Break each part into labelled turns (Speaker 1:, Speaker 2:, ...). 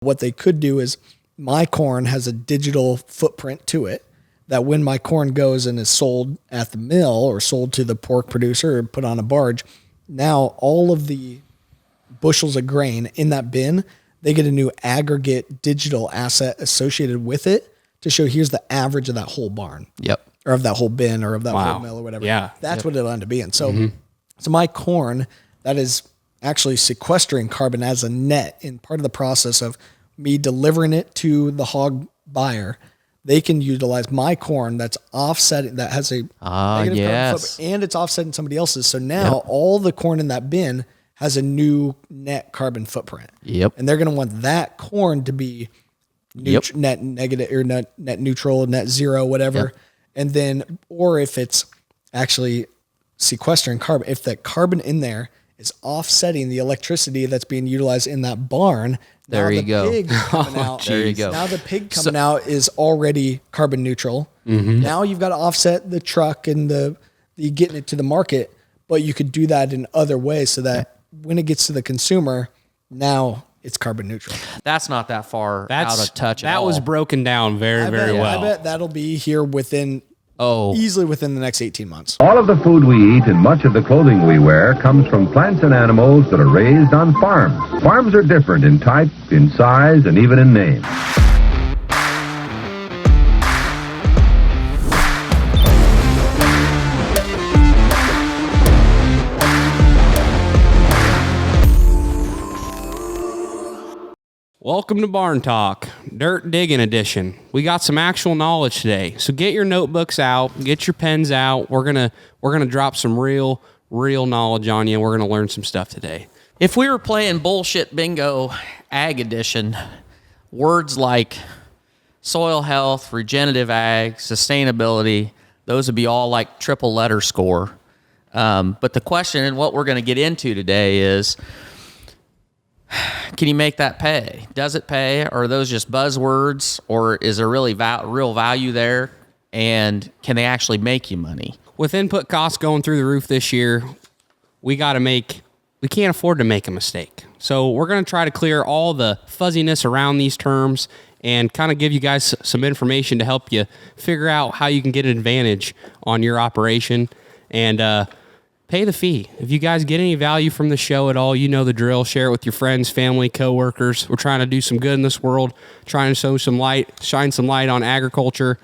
Speaker 1: What they could do is my corn has a digital footprint to it that when my corn goes and is sold at the mill or sold to the pork producer or put on a barge, now all of the bushels of grain in that bin, they get a new aggregate digital asset associated with it to show here's the average of that whole barn.
Speaker 2: Yep.
Speaker 1: Or of that whole bin or of that whole mill or whatever.
Speaker 3: Yeah.
Speaker 1: That's what it'll end up being. So, so my corn that is actually sequestering carbon as a net in part of the process of me delivering it to the hog buyer, they can utilize my corn that's offsetting, that has a negative carbon footprint, and it's offsetting somebody else's. So now all the corn in that bin has a new net carbon footprint.
Speaker 2: Yep.
Speaker 1: And they're going to want that corn to be net negative or net neutral, net zero, whatever. Yep. And then, or if it's actually sequestering carbon, if the carbon in there is offsetting the electricity that's being utilized in that barn,
Speaker 2: there you go.
Speaker 1: Pig coming out,
Speaker 2: there you go.
Speaker 1: Now the pig coming out is already carbon neutral. Now you've got to offset the truck and the getting it to the market, but you could do that in other ways so that when it gets to the consumer, now it's carbon neutral.
Speaker 2: That's not that far out of touch at all.
Speaker 3: That was broken down very well.
Speaker 1: I bet that'll be here easily within the next 18 months.
Speaker 4: All of the food we eat and much of the clothing we wear comes from plants and animals that are raised on farms. Farms are different in type, in size, and even in name.
Speaker 3: Welcome to Barn Talk, Dirt Digging Edition. We got some actual knowledge today, so get your notebooks out, get your pens out. We're gonna drop some real knowledge on you. We're gonna learn some stuff today.
Speaker 2: If we were playing bullshit bingo ag edition, words like soil health, regenerative ag, sustainability, those would be all like triple letter score. But the question and what we're going to get into today is, can you make that pay? Does it pay? Or are those just buzzwords? Or is there really real value there? And can they actually make you money?
Speaker 3: With input costs going through the roof this year, we can't afford to make a mistake. So we're going to try to clear all the fuzziness around these terms and kind of give you guys some information to help you figure out how you can get an advantage on your operation and pay the fee. If you guys get any value from the show at all, you know the drill. Share it with your friends, family, coworkers. We're trying to do some good in this world, trying to shine some light on agriculture.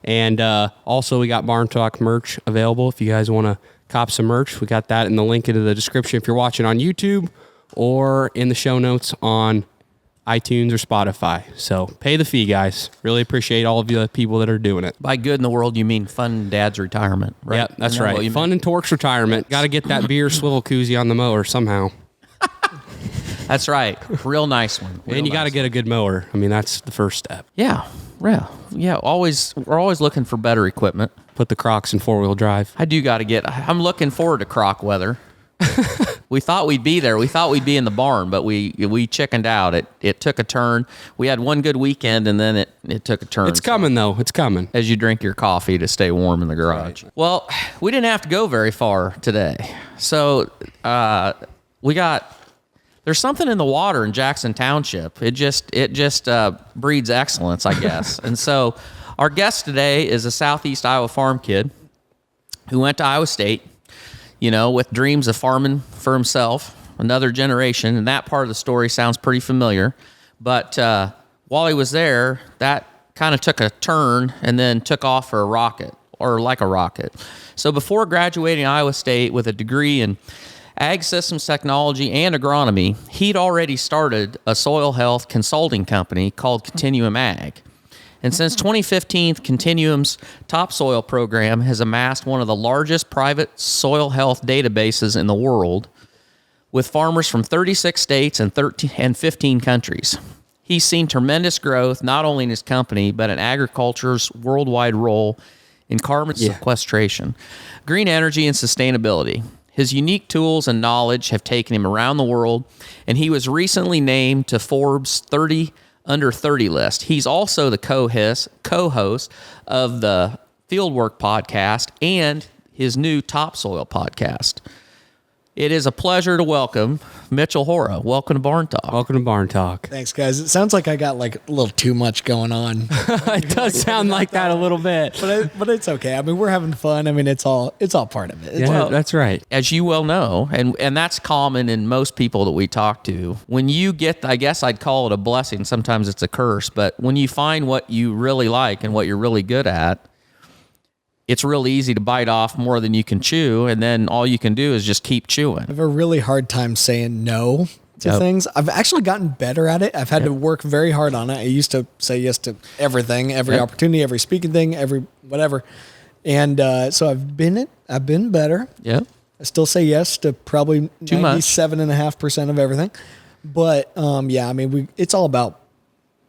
Speaker 3: And also we got Barn Talk merch available if you guys want to cop some merch. We got that in the link into the description if you're watching on YouTube or in the show notes on iTunes or Spotify. So pay the fee, guys. Really appreciate all of you people that are doing it.
Speaker 2: By good in the world, you mean Fun Dad's retirement, right?
Speaker 3: Yeah, that's right. Fun and Torque's retirement. Got to get that beer swivel koozie on the mower somehow.
Speaker 2: That's right. Real nice one.
Speaker 3: And you got to get a good mower. I mean, that's the first step.
Speaker 2: Yeah. We're always looking for better equipment.
Speaker 3: Put the Crocs in four-wheel drive.
Speaker 2: I'm looking forward to croc weather. We thought we'd be there. We thought we'd be in the barn, but we chickened out. It took a turn. We had one good weekend, and then it took a turn.
Speaker 3: It's coming, though. It's coming.
Speaker 2: As you drink your coffee to stay warm in the garage. Right. Well, we didn't have to go very far today. So there's something in the water in Jackson Township. It just breeds excellence, I guess. And so our guest today is a Southeast Iowa farm kid who went to Iowa State, with dreams of farming for himself, another generation. And that part of the story sounds pretty familiar. But while he was there, that kind of took a turn and then took off for a rocket, or like a rocket. So before graduating Iowa State with a degree in ag systems technology and agronomy, he'd already started a soil health consulting company called Continuum Ag. And since 2015, Continuum's Topsoil program has amassed one of the largest private soil health databases in the world, with farmers from 36 states and 15 countries. He's seen tremendous growth, not only in his company, but in agriculture's worldwide role in carbon sequestration, green energy, and sustainability. His unique tools and knowledge have taken him around the world, and he was recently named to Forbes 30 Under 30 list. He's also the co-host of the Fieldwork podcast and his new Topsoil podcast. It is a pleasure to welcome Mitchell Hora. Welcome to BarnTalk.
Speaker 3: Welcome to BarnTalk.
Speaker 1: Thanks, guys. It sounds like I got like a little too much going on,
Speaker 3: It does sound like that a little bit.
Speaker 1: but it's okay. I mean, we're having fun. I mean, it's all part of it.
Speaker 3: Yeah, that's right.
Speaker 2: As you well know, and that's common in most people that we talk to, when you get, I guess I'd call it a blessing, sometimes it's a curse, but when you find what you really like and what you're really good at, it's real easy to bite off more than you can chew, and then all you can do is just keep chewing.
Speaker 1: I have a really hard time saying no to things. I've actually gotten better at it. I've had to work very hard on it. I used to say yes to everything, every opportunity, every speaking thing, every whatever. And so I've been better.
Speaker 2: Yeah.
Speaker 1: I still say yes to probably
Speaker 2: Too much.
Speaker 1: 97.5% of everything. But yeah, I mean, it's all about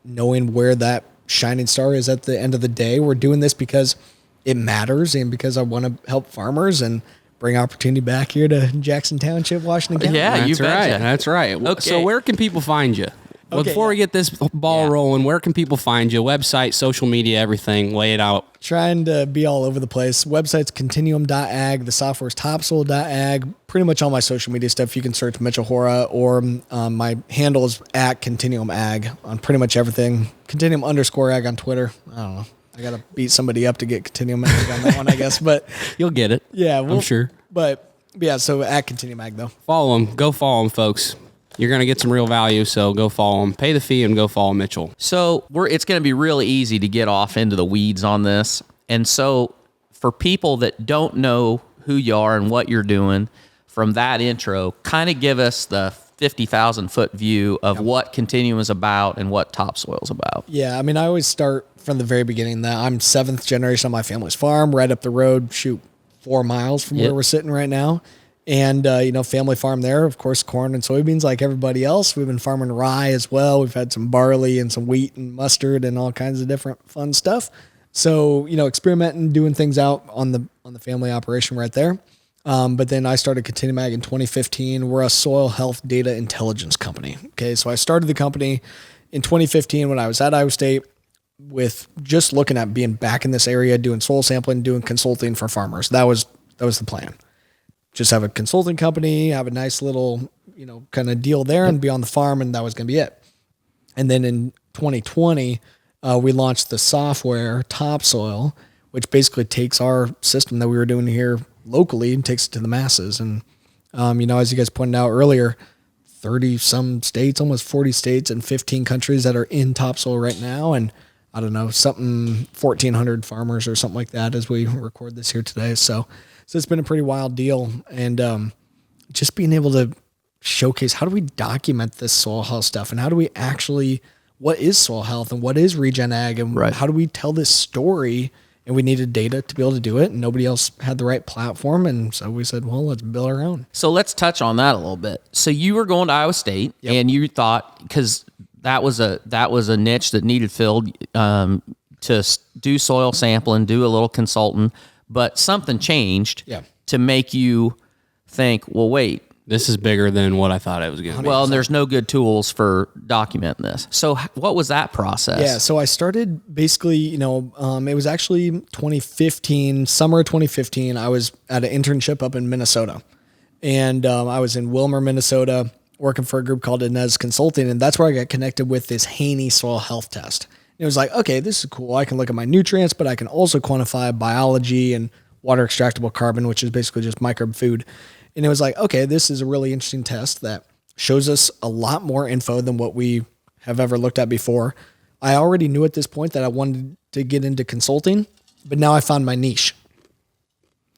Speaker 1: knowing where that shining star is at the end of the day. We're doing this because it matters and because I want to help farmers and bring opportunity back here to Jackson Township, Washington County.
Speaker 2: Yeah, you betcha.
Speaker 3: That's right.
Speaker 2: Okay.
Speaker 3: So where can people find you? Well,
Speaker 1: Okay,
Speaker 3: before we get this ball rolling, where can people find you? Website, social media, everything. Lay it out.
Speaker 1: Trying to be all over the place. Website's continuum.ag. The software's topsoil.ag. Pretty much all my social media stuff. You can search Mitchell Hora, or my handle is at Continuum Ag on pretty much everything. Continuum_ag on Twitter. I don't know. I got to beat somebody up to get Continuum Ag on that one, I guess. But
Speaker 3: You'll get it.
Speaker 1: yeah,
Speaker 3: I'm sure.
Speaker 1: But yeah, so at Continuum Ag though.
Speaker 3: Follow them. Go follow them, folks. You're going to get some real value, so go follow them. Pay the fee and go follow Mitchell.
Speaker 2: So it's going to be really easy to get off into the weeds on this. And so for people that don't know who you are and what you're doing, from that intro, kind of give us the 50,000 foot view of what Continuum is about and what Topsoil is about.
Speaker 1: Yeah, I mean, I always start from the very beginning that I'm 7th generation on my family's farm, right up the road, 4 miles from where we're sitting right now. And, family farm there, of course, corn and soybeans like everybody else. We've been farming rye as well. We've had some barley and some wheat and mustard and all kinds of different fun stuff. So, experimenting, doing things out on the family operation right there. But then I started Continuum Ag in 2015. We're a soil health data intelligence company. Okay, so I started the company in 2015 when I was at Iowa State with just looking at being back in this area, doing soil sampling, doing consulting for farmers. That was the plan. Just have a consulting company, have a nice little, kind of deal there and be on the farm, and that was going to be it. And then in 2020, we launched the software Topsoil, which basically takes our system that we were doing here locally and takes it to the masses. And, as you guys pointed out earlier, 30 some states, almost 40 states and 15 countries that are in Topsoil right now. And I don't know, 1,400 farmers or something like that as we record this here today. So it's been a pretty wild deal. And just being able to showcase, how do we document this soil health stuff? And how do we actually, what is soil health and what is regen ag? And how do we tell this story? And we needed data to be able to do it. And nobody else had the right platform. And so we said, well, let's build our own.
Speaker 2: So let's touch on that a little bit. So you were going to Iowa State and you thought, because that was a niche that needed filled, to do soil sampling, do a little consultant, but something changed to make you think, well, wait,
Speaker 3: this is bigger than what I thought it was going to be.
Speaker 2: Well, and there's no good tools for documenting this. So what was that process?
Speaker 1: Yeah, so I started basically, it was actually 2015, summer of 2015. I was at an internship up in Minnesota. And I was in Wilmer, Minnesota, working for a group called Inez Consulting. And that's where I got connected with this Haney soil health test. And it was like, okay, this is cool. I can look at my nutrients, but I can also quantify biology and water extractable carbon, which is basically just microbe food. And it was like, okay, this is a really interesting test that shows us a lot more info than what we have ever looked at before. I already knew at this point that I wanted to get into consulting, but now I found my niche.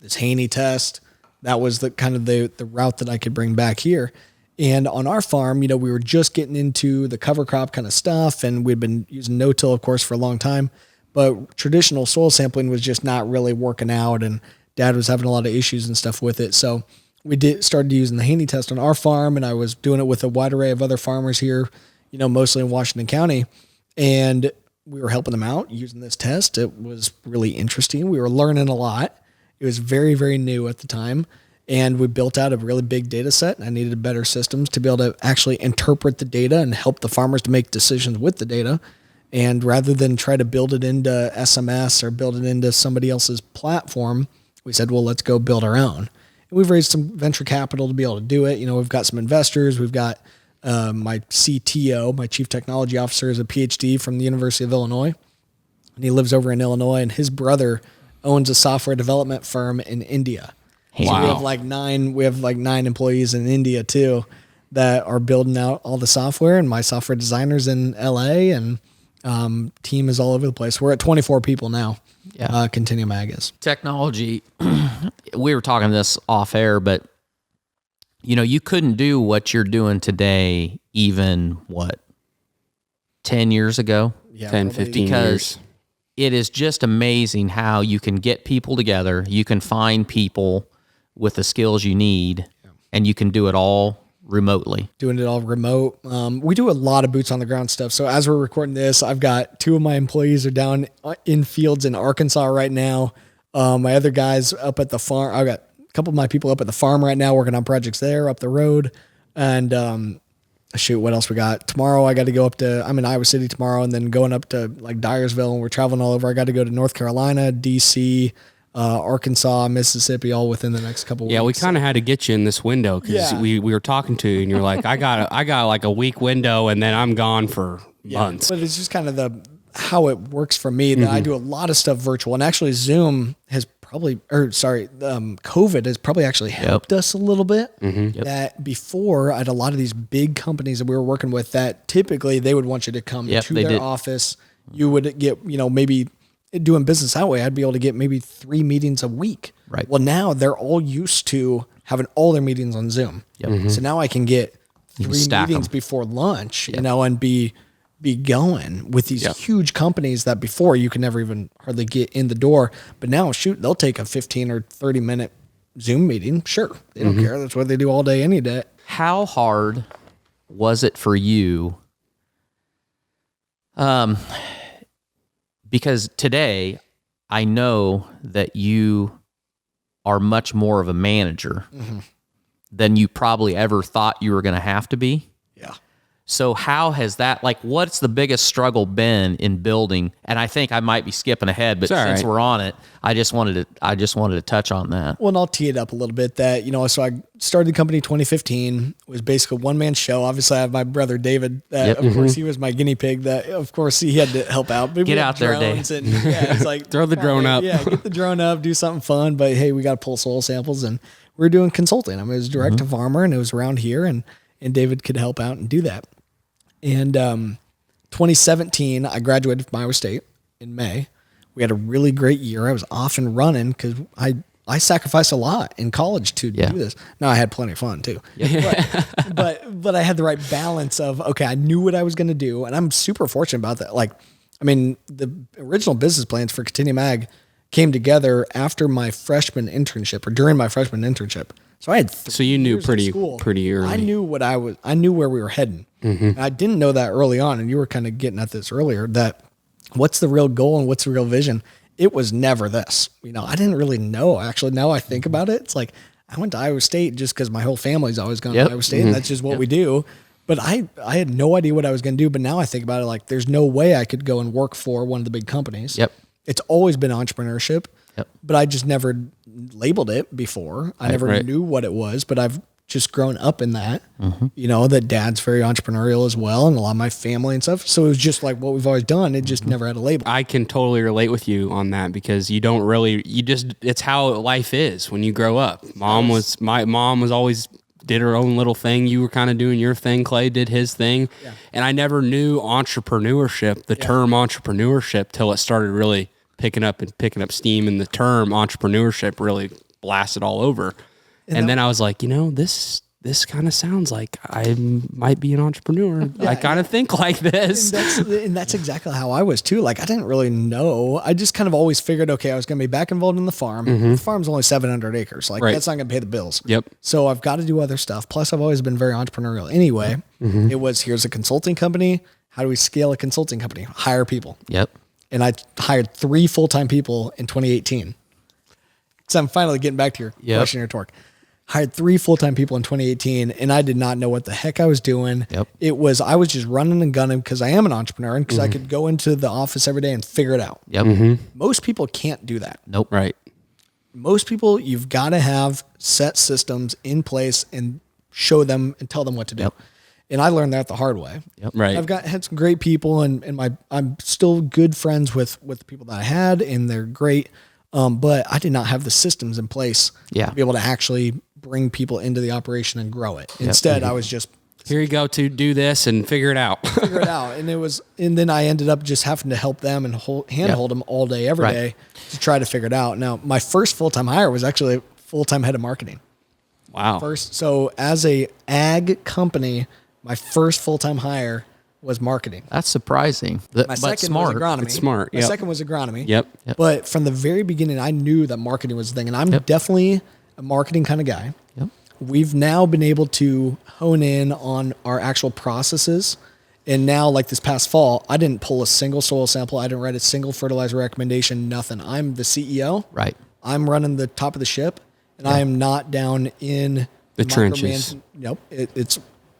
Speaker 1: This Haney test, that was the kind of the route that I could bring back here. And on our farm, we were just getting into the cover crop kind of stuff, and we'd been using no-till, of course, for a long time. But traditional soil sampling was just not really working out, and Dad was having a lot of issues and stuff with it. So we started using the Haney test on our farm, and I was doing it with a wide array of other farmers here, mostly in Washington County. And we were helping them out using this test. It was really interesting. We were learning a lot. It was very, very new at the time. And we built out a really big data set. I needed better systems to be able to actually interpret the data and help the farmers to make decisions with the data. And rather than try to build it into SMS or build it into somebody else's platform, we said, well, let's go build our own. And we've raised some venture capital to be able to do it. You know, we've got some investors. We've got my CTO, my chief technology officer, is a PhD from the University of Illinois. And he lives over in Illinois. And his brother owns a software development firm in India.
Speaker 2: Wow.
Speaker 1: So we have like nine employees in India too that are building out all the software, and my software designers in LA, and team is all over the place. We're at 24 people now.
Speaker 2: Yeah.
Speaker 1: Continuum Ag is.
Speaker 2: Technology, we were talking this off air, but you know, you couldn't do what you're doing today even 10 years ago?
Speaker 1: Yeah,
Speaker 3: 10,
Speaker 1: probably.
Speaker 3: 15
Speaker 2: Because
Speaker 3: years.
Speaker 2: it is just amazing how you can get people together, you can find people with the skills you need, and you can do it all remotely.
Speaker 1: Doing it all remote. We do a lot of boots on the ground stuff. So as we're recording this, I've got 2 of my employees are down in fields in Arkansas right now. My other guys up at the farm. I've got a couple of my people up at the farm right now working on projects there up the road. And what else we got? Tomorrow I got to go I'm in Iowa City tomorrow, and then going up to like Dyersville, and we're traveling all over. I got to go to North Carolina, DC, Arkansas, Mississippi, all within the next couple of weeks.
Speaker 3: Yeah, we kind of had to get you in this window because we were talking to you, and you're like, I got like a week window, and then I'm gone for months.
Speaker 1: But it's just kind of how it works for me that I do a lot of stuff virtual, and actually Zoom has COVID has probably actually helped us a little bit. That before I had a lot of these big companies that we were working with that typically they would want you to come to their office. You would get, maybe doing business that way, I'd be able to get maybe 3 meetings a week.
Speaker 2: Right.
Speaker 1: Well, now they're all used to having all their meetings on Zoom. So now I can get 3 meetings before lunch, and be going with these huge companies that before you could never even hardly get in the door. But now, they'll take a 15 or 30 minute Zoom meeting. Sure. They don't care. That's what they do all day, any day.
Speaker 2: How hard was it for you? Because today I know that you are much more of a manager than you probably ever thought you were going to have to be.
Speaker 1: Yeah.
Speaker 2: So how has that, what's the biggest struggle been in building? And I think I might be skipping ahead, but since we're on it, I just wanted to touch on that.
Speaker 1: Well, and I'll tee it up a little bit that, so I started the company in 2015. It was basically a one-man show. Obviously I have my brother, David, that of course he was my guinea pig that of course he had to help out. But
Speaker 2: get out there, Dave.
Speaker 1: And, it's like,
Speaker 3: Throw the drone up.
Speaker 1: Yeah. Get the drone up, do something fun. But hey, we got to pull soil samples, and we're doing consulting. I mean, it was direct to farmer, and it was around here, and David could help out and do that. And 2017, I graduated from Iowa State in May. We had a really great year. I was off and running because I sacrificed a lot in college to do this. Now I had plenty of fun too. But I had the right balance of, okay, I knew what I was going to do. And I'm super fortunate about that. The original business plans for Continuum Ag came together after my freshman internship or during my freshman internship. So I had
Speaker 3: so you knew pretty early.
Speaker 1: I knew where we were heading. And I didn't know that early on. And you were kind of getting at this earlier, that what's the real goal and what's the real vision? It was never this. I didn't really know. Actually, now I think about it, it's like I went to Iowa State just because my whole family's always gone to Iowa State, and that's just what we do. But I had no idea what I was going to do. But now I think about it, there's no way I could go and work for one of the big companies. It's always been entrepreneurship. But I just never labeled it before. I never knew what it was, but I've just grown up in that, that dad's very entrepreneurial as well, and a lot of my family and stuff. So it was just like what we've always done. It just never had a label.
Speaker 3: I can totally relate with you on that because it's how life is when you grow up. My mom was always did her own little thing. You were kind of doing your thing. Clay did his thing. And I never knew entrepreneurship, the term entrepreneurship, till it started really picking up steam, and the term entrepreneurship really blasted all over. And then I was like, this kind of sounds like I might be an entrepreneur. I kind of think like this.
Speaker 1: And that's exactly how I was too. I didn't really know. I just kind of always figured, okay, I was going to be back involved in the farm. The farm's only 700 acres. That's not going to pay the bills. So I've got to do other stuff. Plus I've always been very entrepreneurial anyway. It was, here's a consulting company. How do we scale a consulting company? Hire people. And I hired 3 full-time people in 2018. So I'm finally getting back to your question, your torque. Hired 3 full-time people in 2018, and I did not know what the heck I was doing. I was just running and gunning because I am an entrepreneur, and because I could go into the office every day and figure it out. Most people can't do that.
Speaker 2: Nope.
Speaker 3: Right.
Speaker 1: most people, you've got to have set systems in place and show them and tell them what to do.
Speaker 2: Yep.
Speaker 1: And I learned that the hard way.
Speaker 2: Yep.
Speaker 3: Right.
Speaker 1: I've had some great people, and I'm still good friends with the people that I had, and they're great. But I did not have the systems in place to be able to actually bring people into the operation and grow it. Instead, I was just,
Speaker 3: here you go to do this and figure it out.
Speaker 1: And then I ended up just having to help them and handhold them all day, every day to try to figure it out. Now, my first full-time hire was actually a full-time head of marketing.
Speaker 3: Wow.
Speaker 1: So as a ag company, my first full-time hire was marketing.
Speaker 2: That's surprising.
Speaker 1: My second was agronomy.
Speaker 3: It's smart.
Speaker 1: My second was agronomy.
Speaker 3: Yep.
Speaker 1: But from the very beginning, I knew that marketing was the thing. And I'm definitely a marketing kind of guy.
Speaker 2: Yep.
Speaker 1: We've now been able to hone in on our actual processes. And now, like this past fall, I didn't pull a single soil sample. I didn't write a single fertilizer recommendation, nothing. I'm the CEO.
Speaker 2: Right.
Speaker 1: I'm running the top of the ship, and I am not down in
Speaker 3: the trenches.
Speaker 1: Nope.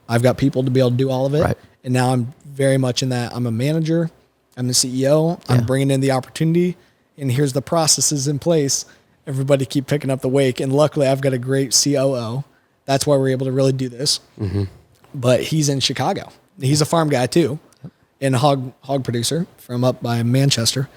Speaker 1: I've got people to be able to do all of it.
Speaker 2: Right.
Speaker 1: And now I'm very much in that. I'm a manager. I'm the CEO. I'm bringing in the opportunity, and here's the processes in place. Everybody keep picking up the wake. And luckily I've got a great COO. That's why we're able to really do this. Mm-hmm. But he's in Chicago. He's a farm guy too, and a hog producer from up by Manchester.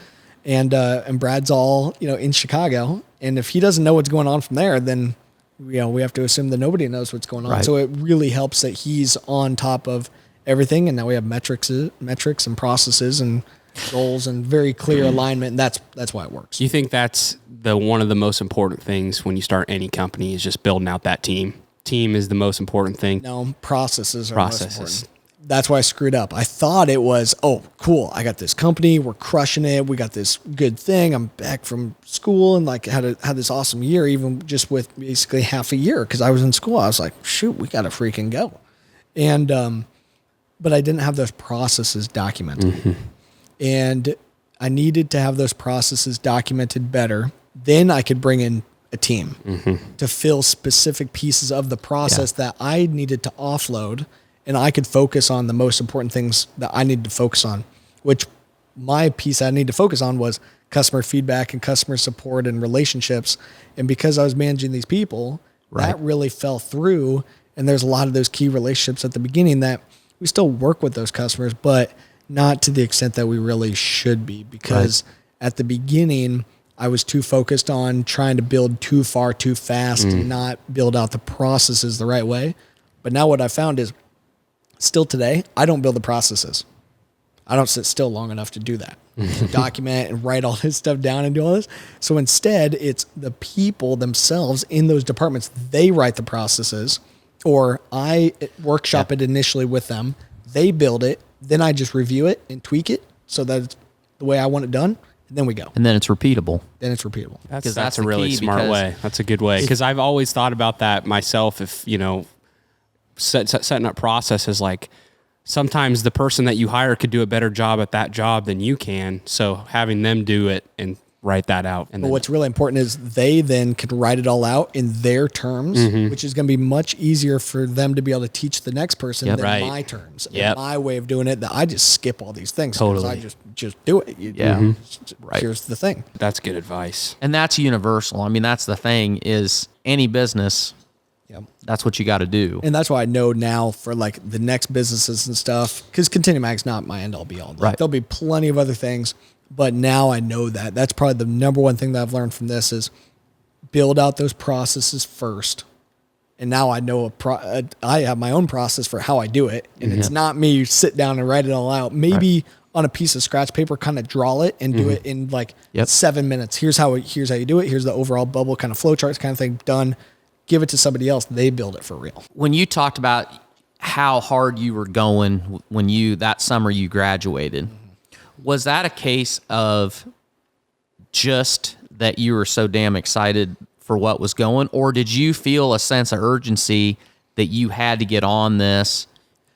Speaker 1: And Brad's all, in Chicago. And if he doesn't know what's going on from there, then, we have to assume that nobody knows what's going on.
Speaker 2: Right.
Speaker 1: So it really helps that he's on top of everything. And now we have metrics and processes and goals and very clear alignment. And that's why it works.
Speaker 3: Do you think that's one of the most important things when you start any company is just building out that team? Team is the most important thing.
Speaker 1: No, processes are most important. That's why I screwed up. I thought it was, oh, cool. I got this company. We're crushing it. We got this good thing. I'm back from school and had this awesome year, even just with basically half a year. Cause I was in school. I was like, shoot, we got to freaking go. And, but I didn't have those processes documented. Mm-hmm. And I needed to have those processes documented better. Then I could bring in a team to fill specific pieces of the process that I needed to offload, and I could focus on the most important things that I needed to focus on, which my piece I needed to focus on was customer feedback and customer support and relationships. And because I was managing these people, that really fell through. And there's a lot of those key relationships at the beginning that we still work with those customers, but not to the extent that we really should be, because at the beginning I was too focused on trying to build too far, too fast, and not build out the processes the right way. But now what I found is still today, I don't build the processes. I don't sit still long enough to do that, to document and write all this stuff down and do all this. So instead, it's the people themselves in those departments. They write the processes, or I workshop it initially with them. They build it. Then I just review it and tweak it so that it's the way I want it done. And then we go.
Speaker 2: And then it's repeatable.
Speaker 3: That's a really smart way. That's a good way. Because I've always thought about that myself. If, setting up processes, like sometimes the person that you hire could do a better job at that job than you can. So having them do it and write that out. And
Speaker 1: what's really important is they then can write it all out in their terms, which is going to be much easier for them to be able to teach the next person than my terms, and my way of doing it. That I just skip all these things because I just do it. Here's the thing.
Speaker 3: That's good advice.
Speaker 2: And that's universal. I mean, that's the thing is any business, that's what you got to do.
Speaker 1: And that's why I know now for like the next businesses and stuff, because Continuum Ag's not my end all be all. Like, there'll be plenty of other things. But now I know that. That's probably the number one thing that I've learned from this is build out those processes first. And now I know I have my own process for how I do it. And it's not me sit down and write it all out. Maybe on a piece of scratch paper, kind of draw it and do it in like 7 minutes. Here's how you do it. Here's the overall bubble kind of flow charts kind of thing done. Give it to somebody else. They build it for real.
Speaker 2: When you talked about how hard you were going when that summer you graduated, was that a case of just that you were so damn excited for what was going, or did you feel a sense of urgency that you had to get on this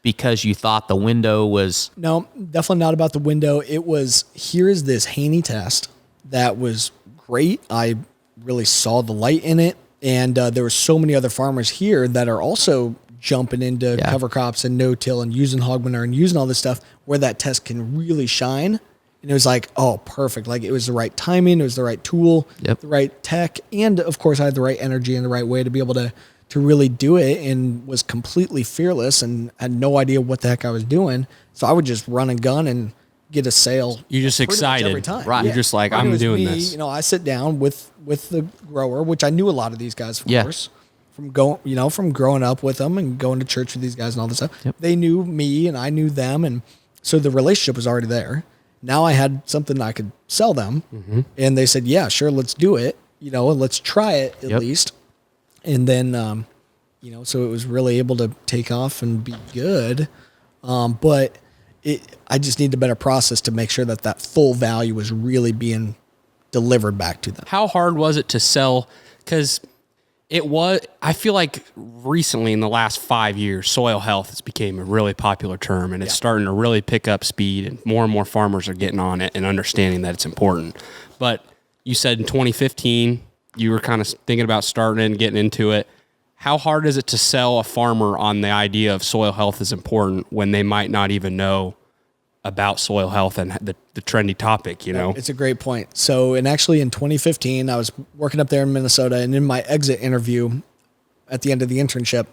Speaker 2: because you thought the window was...
Speaker 1: No, definitely not about the window. It was, here's this Haney test that was great. I really saw the light in it. And there were so many other farmers here that are also jumping into cover crops and no-till and using hog manure and using all this stuff where that test can really shine And it was like, oh, perfect. Like it was the right timing. It was the right tool,
Speaker 2: Yep.
Speaker 1: the right tech. And of course I had the right energy and the right way to be able to really do it, and was completely fearless and had no idea what the heck I was doing. So I would just run and gun and get a sale.
Speaker 3: You're just
Speaker 1: pretty much
Speaker 3: excited.
Speaker 1: every time.
Speaker 3: Right. You're just like,
Speaker 1: And it
Speaker 3: I'm
Speaker 1: was
Speaker 3: doing
Speaker 1: me,
Speaker 3: this.
Speaker 1: You know, I sit down with the grower, which I knew a lot of these guys, of
Speaker 2: Yeah.
Speaker 1: course, from growing up with them and going to church with these guys and all this stuff.
Speaker 2: Yep.
Speaker 1: They knew me and I knew them. And so the relationship was already there. Now I had something I could sell them. And they said, yeah, sure. Let's do it. You know, and let's try it at
Speaker 2: Yep.
Speaker 1: least. And then, you know, so it was really able to take off and be good. But I just need a better process to make sure that full value was really being delivered back to them.
Speaker 3: How hard was it to sell? Because I feel like recently in the last 5 years, soil health has become a really popular term, and it's starting to really pick up speed, and more farmers are getting on it and understanding that it's important. But you said in 2015, you were kind of thinking about starting and getting into it. How hard is it to sell a farmer on the idea of soil health is important when they might not even know about soil health and the trendy topic, you know?
Speaker 1: It's a great point. So, and actually in 2015, I was working up there in Minnesota, and in my exit interview at the end of the internship,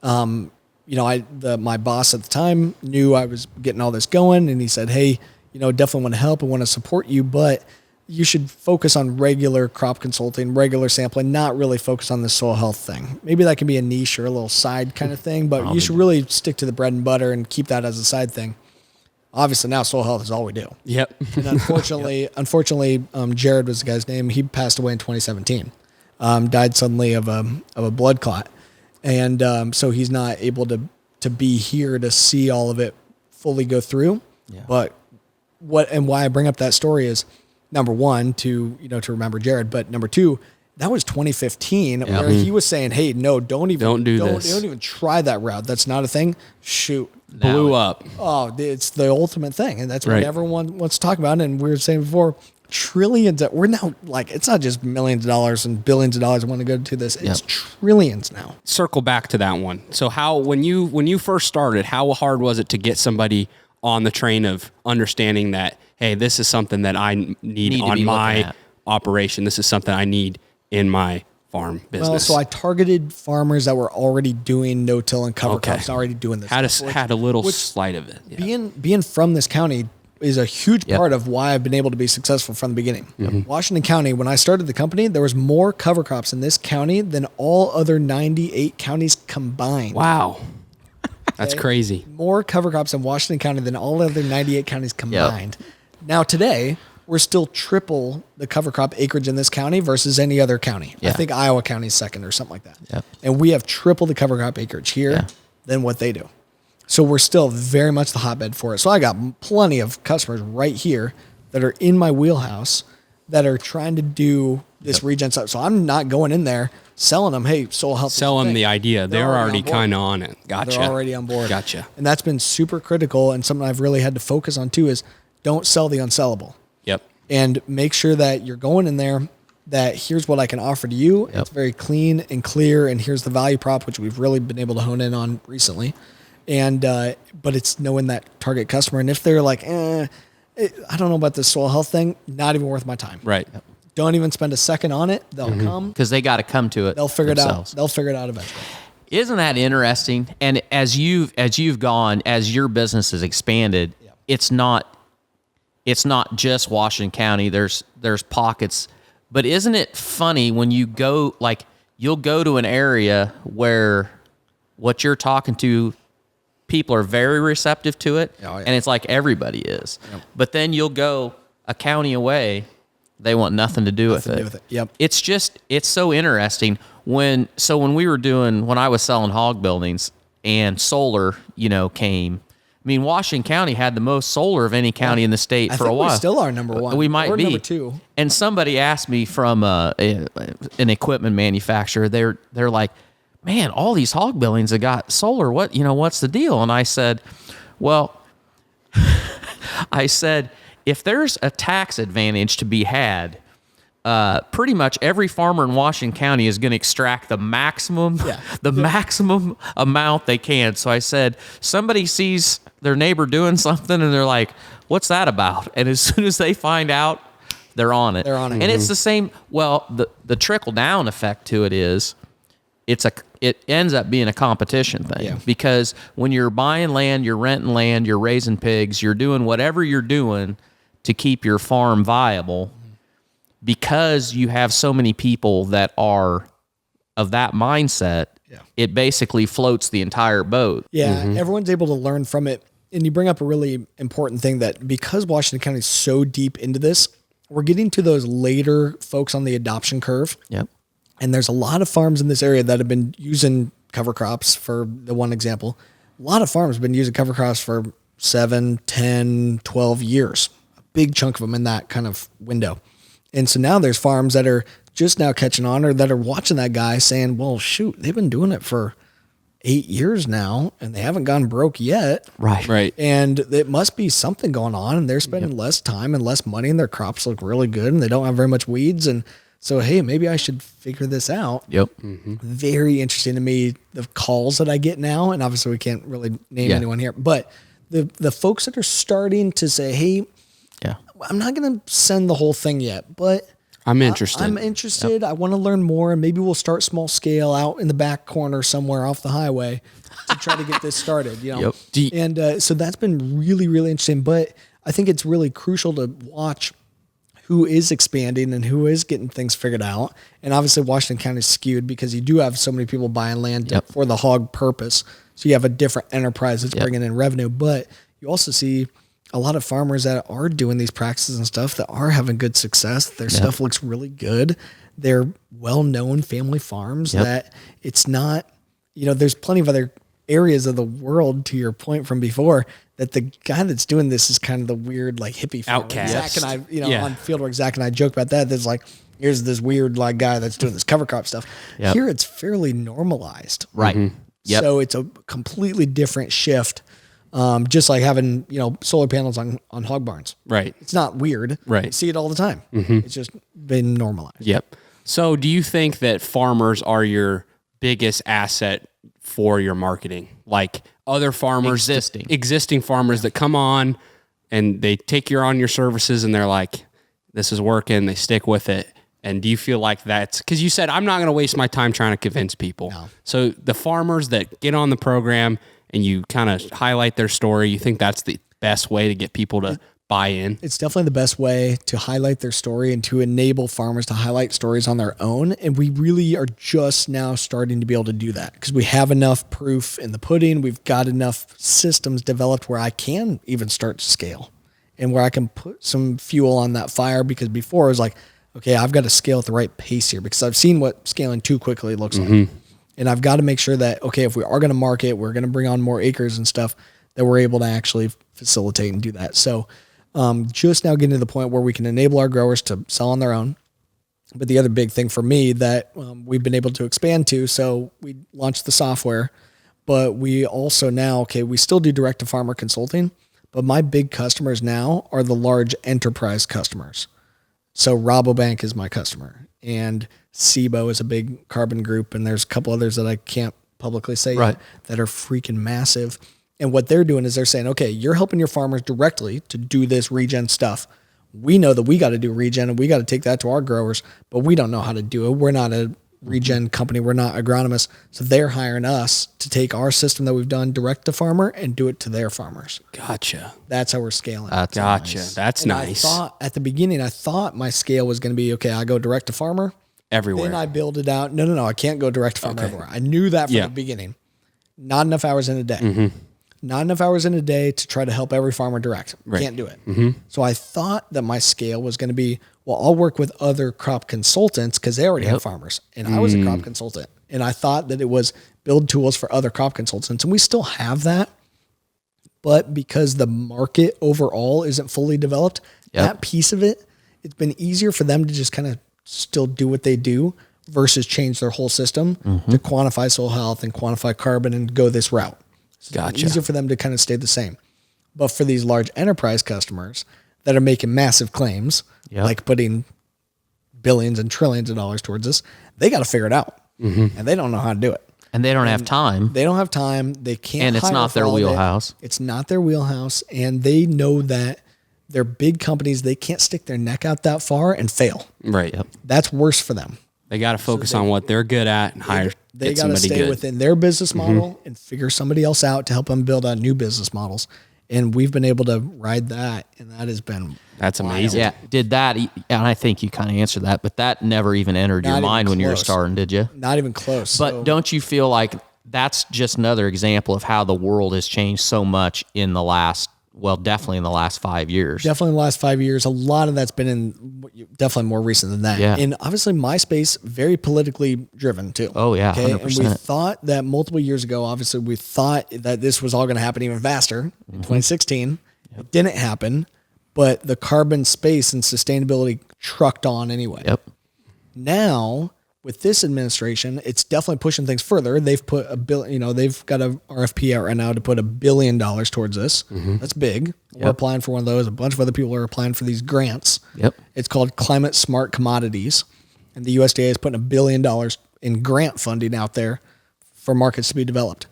Speaker 1: you know, my boss at the time knew I was getting all this going, and he said, hey, you know, definitely want to help and want to support you, but you should focus on regular crop consulting, regular sampling, not really focus on the soil health thing. Maybe that can be a niche or a little side kind of thing, but you should really stick to the bread and butter and keep that as a side thing. Obviously now soil health is all we do.
Speaker 3: Yep.
Speaker 1: And unfortunately, Jared was the guy's name. He passed away in 2017, died suddenly of a blood clot. And so he's not able to be here to see all of it fully go through.
Speaker 2: Yeah.
Speaker 1: But why I bring up that story is, number one, to remember Jared, but number two, that was 2015 where he was saying, hey, no, don't do this. Don't even try that route. That's not a thing. Shoot.
Speaker 3: Blew up.
Speaker 1: Oh, it's the ultimate thing. And that's what
Speaker 3: Right.
Speaker 1: everyone wants to talk about. And we were saying before, trillions. We're now like, it's not just millions of dollars and billions of dollars I want to go to this. It's trillions now.
Speaker 3: Circle back to that one. So when you first started, how hard was it to get somebody on the train of understanding that, hey, this is something that I need on my operation. This is something I need in my farm business.
Speaker 1: Well, so I targeted farmers that were already doing no-till and cover crops, already doing this.
Speaker 3: Had a little slight of it. Yeah.
Speaker 1: Being from this county is a huge part of why I've been able to be successful from the beginning. Washington County, when I started the company, there was more cover crops in this county than all other 98 counties combined.
Speaker 3: Wow. That's crazy.
Speaker 1: More cover crops in Washington County than all other 98 counties combined. Now today, we're still triple the cover crop acreage in this county versus any other county. I think Iowa County is second or something like that.
Speaker 2: Yep.
Speaker 1: And we have triple the cover crop acreage here than what they do. So we're still very much the hotbed for it. So I got plenty of customers right here that are in my wheelhouse that are trying to do this regen stuff. So I'm not going in there selling them, hey, soil health.
Speaker 3: Sell them the idea. They're already kind of on it. Gotcha.
Speaker 1: They're already on board.
Speaker 3: Gotcha.
Speaker 1: And that's been super critical, and something I've really had to focus on too is don't sell the unsellable.
Speaker 3: Yep.
Speaker 1: And make sure that you're going in there that here's what I can offer to you. It's very clean and clear, and here's the value prop, which we've really been able to hone in on recently. And but it's knowing that target customer. And if they're like, I don't know about this soil health thing, not even worth my time.
Speaker 3: Right.
Speaker 1: Don't even spend a second on it. They'll come.
Speaker 2: Because they got to come to it.
Speaker 1: They'll figure
Speaker 2: themselves.
Speaker 1: it out. They'll figure it out eventually.
Speaker 2: Isn't that interesting? And as you've gone, as your business has expanded, it's not just Washington County. There's pockets, but isn't it funny when you go, like, you'll go to an area where what you're talking to, people are very receptive to it, and it's like everybody is. But then you'll go a county away, they want nothing to do with it.
Speaker 1: Yep.
Speaker 2: It's so interesting when I was selling hog buildings and solar, came. I mean, Washington County had the most solar of any county in the state for a while.
Speaker 1: We still are number one.
Speaker 2: We might be
Speaker 1: number two.
Speaker 2: And somebody asked me from an equipment manufacturer. They're like, man, all these hog buildings have got solar. What's the deal? And I said, well, if there's a tax advantage to be had, pretty much every farmer in Washington County is going to extract the maximum amount they can. So I said, somebody sees their neighbor doing something and they're like, what's that about? And as soon as they find out, they're on it.
Speaker 1: They're on it.
Speaker 2: And it's the same. Well, the trickle down effect to it is, it ends up being a competition thing, because when you're buying land, you're renting land, you're raising pigs, you're doing whatever you're doing to keep your farm viable, because you have so many people that are of that mindset. It basically floats the entire boat.
Speaker 1: Everyone's able to learn from it. And you bring up a really important thing, that because Washington County is so deep into this, we're getting to those later folks on the adoption curve. And there's a lot of farms in this area that have been using cover crops, for the one example. A lot of farms have been using cover crops for 7, 10, 12 years. A big chunk of them in that kind of window. And so now there's farms that are just now catching on, or that are watching that guy saying, well, shoot, they've been doing it for 8 years now and they haven't gone broke yet.
Speaker 3: Right.
Speaker 1: And it must be something going on, and they're spending less time and less money, and their crops look really good and they don't have very much weeds. And so, hey, maybe I should figure this out. Very interesting to me, the calls that I get now. And obviously we can't really name anyone here, but the folks that are starting to say, hey, I'm not going to send the whole thing yet, but
Speaker 3: I'm interested.
Speaker 1: I'm interested. I want to learn more, and maybe we'll start small scale out in the back corner somewhere off the highway to try to get this started. And so that's been really, really interesting. But I think it's really crucial to watch who is expanding and who is getting things figured out. And obviously Washington County is skewed because you do have so many people buying land for the hog purpose. So you have a different enterprise that's bringing in revenue, but you also see a lot of farmers that are doing these practices and stuff that are having good success. Their stuff looks really good. They're well-known family farms that it's not, there's plenty of other areas of the world, to your point from before, that the guy that's doing this is kind of the weird, like, hippie farmer.
Speaker 3: Outcast.
Speaker 1: Zach and I, on Fieldwork, Zach and I joke about that. There's like, here's this weird, like, guy that's doing this cover crop stuff. Here it's fairly normalized. So it's a completely different shift. Just like having, solar panels on hog barns. It's not weird. You see it all the time. It's just been normalized.
Speaker 3: So do you think that farmers are your biggest asset for your marketing? Like other farmers, existing farmers that come on and they take on your services and they're like, this is working, they stick with it. And do you feel like that's, because you said, I'm not going to waste my time trying to convince people. So the farmers that get on the program and you kind of highlight their story, you think that's the best way to get people to buy in?
Speaker 1: It's definitely the best way to highlight their story and to enable farmers to highlight stories on their own. And we really are just now starting to be able to do that because we have enough proof in the pudding. We've got enough systems developed where I can even start to scale and where I can put some fuel on that fire, because before it was like, okay, I've got to scale at the right pace here because I've seen what scaling too quickly looks like. And I've got to make sure that, okay, if we are going to market, we're going to bring on more acres and stuff, that we're able to actually facilitate and do that. So just now getting to the point where we can enable our growers to sell on their own. But the other big thing for me that we've been able to expand to, so we launched the software, but we also now, we still do direct to farmer consulting, but my big customers now are the large enterprise customers. So Rabobank is my customer, and SIBO is a big carbon group, and there's a couple others that I can't publicly say yet that are freaking massive. And what they're doing is they're saying, okay, you're helping your farmers directly to do this regen stuff. We know that we got to do regen and we got to take that to our growers, but we don't know how to do it. We're not a regen company. We're not agronomists. So they're hiring us to take our system that we've done direct to farmer and do it to their farmers.
Speaker 3: Gotcha.
Speaker 1: That's how we're scaling.
Speaker 2: That's nice.
Speaker 3: That's nice.
Speaker 1: I thought at the beginning, I thought my scale was going to be, okay, I go direct to farmer.
Speaker 3: Everywhere.
Speaker 1: Then I build it out. No. I can't go direct to farmer everywhere. I knew that from the beginning. Not enough hours in a day. Not enough hours in a day to try to help every farmer direct. Can't do it. So I thought that my scale was going to be, well, I'll work with other crop consultants because they already have farmers. And I was a crop consultant. And I thought that it was build tools for other crop consultants. And we still have that. But because the market overall isn't fully developed, that piece of it, it's been easier for them to just kind of still do what they do versus change their whole system to quantify soil health and quantify carbon and go this route. So it's easier for them to kind of stay the same. But for these large enterprise customers that are making massive claims, like putting billions and trillions of dollars towards this, they got to figure it out. And they don't know how to do it.
Speaker 2: And they don't have time.
Speaker 1: They don't have time. They can't.
Speaker 2: And it's not their wheelhouse.
Speaker 1: It's not their wheelhouse. And they know that they're big companies. They can't stick their neck out that far and fail.
Speaker 3: Right.
Speaker 1: That's worse for them.
Speaker 3: They got to focus on what they're good at and hire.
Speaker 1: They got to stay within their business model and figure somebody else out to help them build out new business models. And we've been able to ride that, and that has been
Speaker 3: That's amazing.
Speaker 2: Yeah, did that, and I think you kind of answered that, but that never even entered your mind when you were starting, did you?
Speaker 1: Not even close.
Speaker 2: But don't you feel like that's just another example of how the world has changed so much in the last, well, definitely in the last 5 years?
Speaker 1: Definitely in the last 5 years. A lot of that's been in definitely more recent than that.
Speaker 2: Yeah.
Speaker 1: And obviously my space, very politically driven too.
Speaker 2: Oh, yeah,
Speaker 1: Okay.
Speaker 2: 100%.
Speaker 1: And we thought that multiple years ago, obviously we thought that this was all going to happen even faster in 2016. It didn't happen, but the carbon space and sustainability trucked on anyway.
Speaker 2: Yep.
Speaker 1: Now, with this administration, it's definitely pushing things further. They've put they've got a RFP out right now to put $1 billion towards this. That's big. We're applying for one of those. A bunch of other people are applying for these grants.
Speaker 2: Yep.
Speaker 1: It's called Climate Smart Commodities. And the USDA is putting $1 billion in grant funding out there for markets to be developed.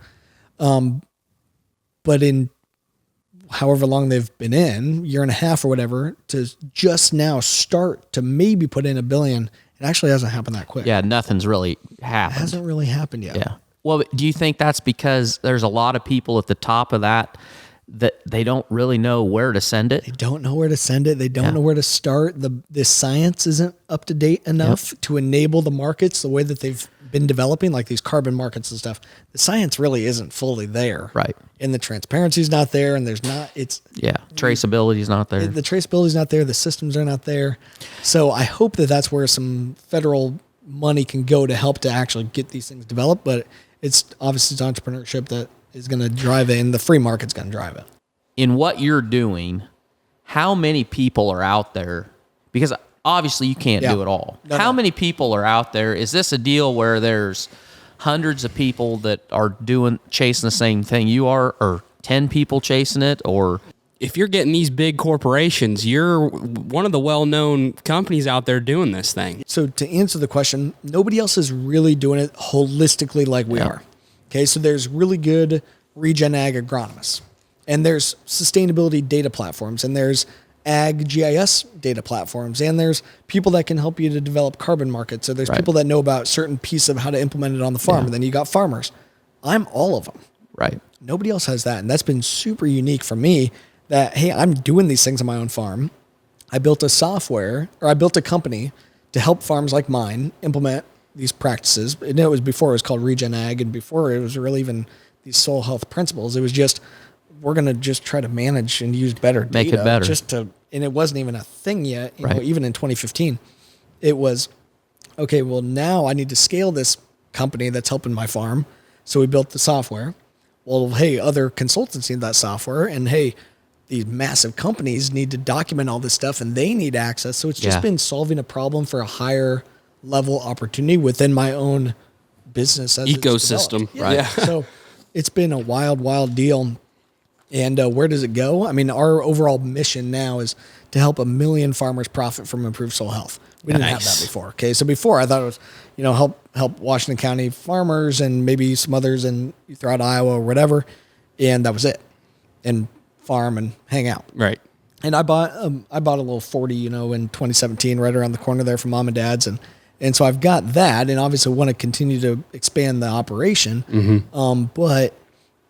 Speaker 1: But in however long they've been in, year and a half or whatever, to just now start to maybe put in $1 billion, it actually hasn't happened that quick.
Speaker 2: Yeah, nothing's really
Speaker 1: It
Speaker 2: happened.
Speaker 1: hasn't really happened yet.
Speaker 2: Yeah. Well, do you think that's because there's a lot of people at the top of that they don't really know where to send it?
Speaker 1: They don't know where to send it. They don't know where to start. The science isn't up to date enough to enable the markets the way that they've been developing, like these carbon markets and stuff. The science really isn't fully there.
Speaker 2: Right.
Speaker 1: And the transparency is not there, and
Speaker 2: Traceability is not there.
Speaker 1: the traceability is not there. The systems are not there. So I hope that that's where some federal money can go to help to actually get these things developed. But it's obviously it's entrepreneurship that is going to drive it, and the free market's going to drive it.
Speaker 2: In what you're doing, how many people are out there? Because obviously you can't do it all. How many people are out there? Is this a deal where there's hundreds of people that are chasing the same thing you are, or 10 people chasing it, or?
Speaker 3: If you're getting these big corporations, you're one of the well-known companies out there doing this thing.
Speaker 1: So to answer the question, nobody else is really doing it holistically like we are. Okay, so there's really good regen ag agronomists, and there's sustainability data platforms, and there's ag GIS data platforms, and there's people that can help you to develop carbon markets. So there's people that know about certain piece of how to implement it on the farm, and then you got farmers. I'm all of them.
Speaker 2: Right.
Speaker 1: Nobody else has that, and that's been super unique for me that, hey, I'm doing these things on my own farm. I built a company to help farms like mine implement these practices. And it was before it was called Regen Ag, and before it was really even these soil health principles. It was just, we're going to just try to manage and use better data.
Speaker 2: Make it better.
Speaker 1: And it wasn't even a thing yet. You know, even in 2015, it was, okay, well now I need to scale this company that's helping my farm. So we built the software. Well, hey, other consultants need that software, and hey, these massive companies need to document all this stuff, and they need access. So it's just been solving a problem for a higher level opportunity within my own business as
Speaker 3: ecosystem.
Speaker 1: Right. So it's been a wild, wild deal. And where does it go? I mean, our overall mission now is to help 1 million farmers profit from improved soil health. We didn't have that before. Okay. So before I thought it was, help Washington County farmers and maybe some others throughout Iowa or whatever. And that was it. And farm and hang out.
Speaker 3: Right.
Speaker 1: And I bought a little 40, in 2017, right around the corner there from mom and dad's. And so I've got that, and obviously want to continue to expand the operation. But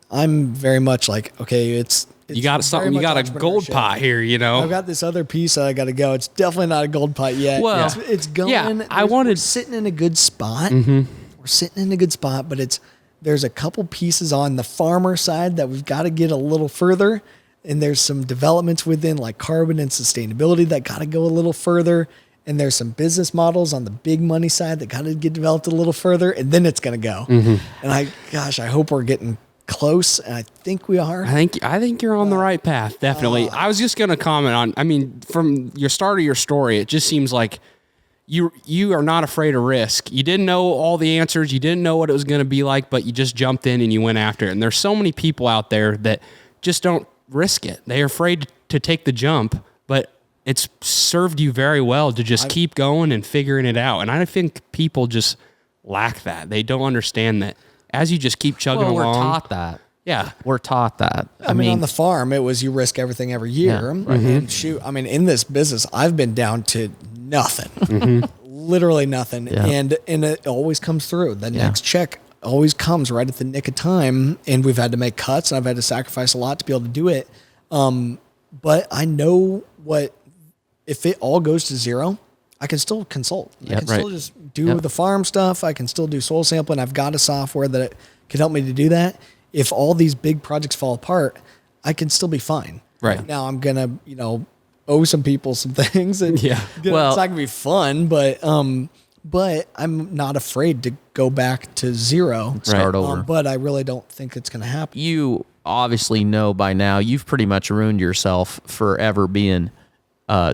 Speaker 1: I'm very much like, okay, it's
Speaker 3: you got something, you got a gold pot here,
Speaker 1: I've got this other piece that I got to go. It's definitely not a gold pot yet.
Speaker 2: Well,
Speaker 1: it's going.
Speaker 3: Yeah,
Speaker 1: we're sitting in a good spot. We're sitting in a good spot, but there's a couple pieces on the farmer side that we've got to get a little further. And there's some developments within like carbon and sustainability that got to go a little further. And there's some business models on the big money side that got to get developed a little further. And then it's going to go. And I hope we're getting close. And I think we are.
Speaker 3: I think you're on the right path. Definitely. I was just going to comment on, from your start of your story, it just seems like you are not afraid of risk. You didn't know all the answers. You didn't know what it was going to be like, but you just jumped in and you went after it. And there's so many people out there that just don't risk it. They're afraid to take the jump, but it's served you very well to just keep going and figuring it out. And I think people just lack that. They don't understand that as you just keep chugging along.
Speaker 2: We're taught that.
Speaker 3: Yeah.
Speaker 2: We're taught that.
Speaker 1: I mean, on the farm, it was you risk everything every year. And shoot, I mean, in this business, I've been down to nothing, literally nothing.
Speaker 2: Yeah.
Speaker 1: And it always comes through. The next check always comes right at the nick of time. And we've had to make cuts, and I've had to sacrifice a lot to be able to do it. But I know if it all goes to zero, I can still consult. I can still just do the farm stuff. I can still do soil sampling. I've got a software that can help me to do that. If all these big projects fall apart, I can still be fine.
Speaker 3: Right.
Speaker 1: Now I'm going to, owe some people some things, and
Speaker 2: Well,
Speaker 1: it's not going to be fun, but I'm not afraid to go back to zero.
Speaker 2: Start over.
Speaker 1: But I really don't think it's going to happen.
Speaker 2: You obviously know by now, you've pretty much ruined yourself forever being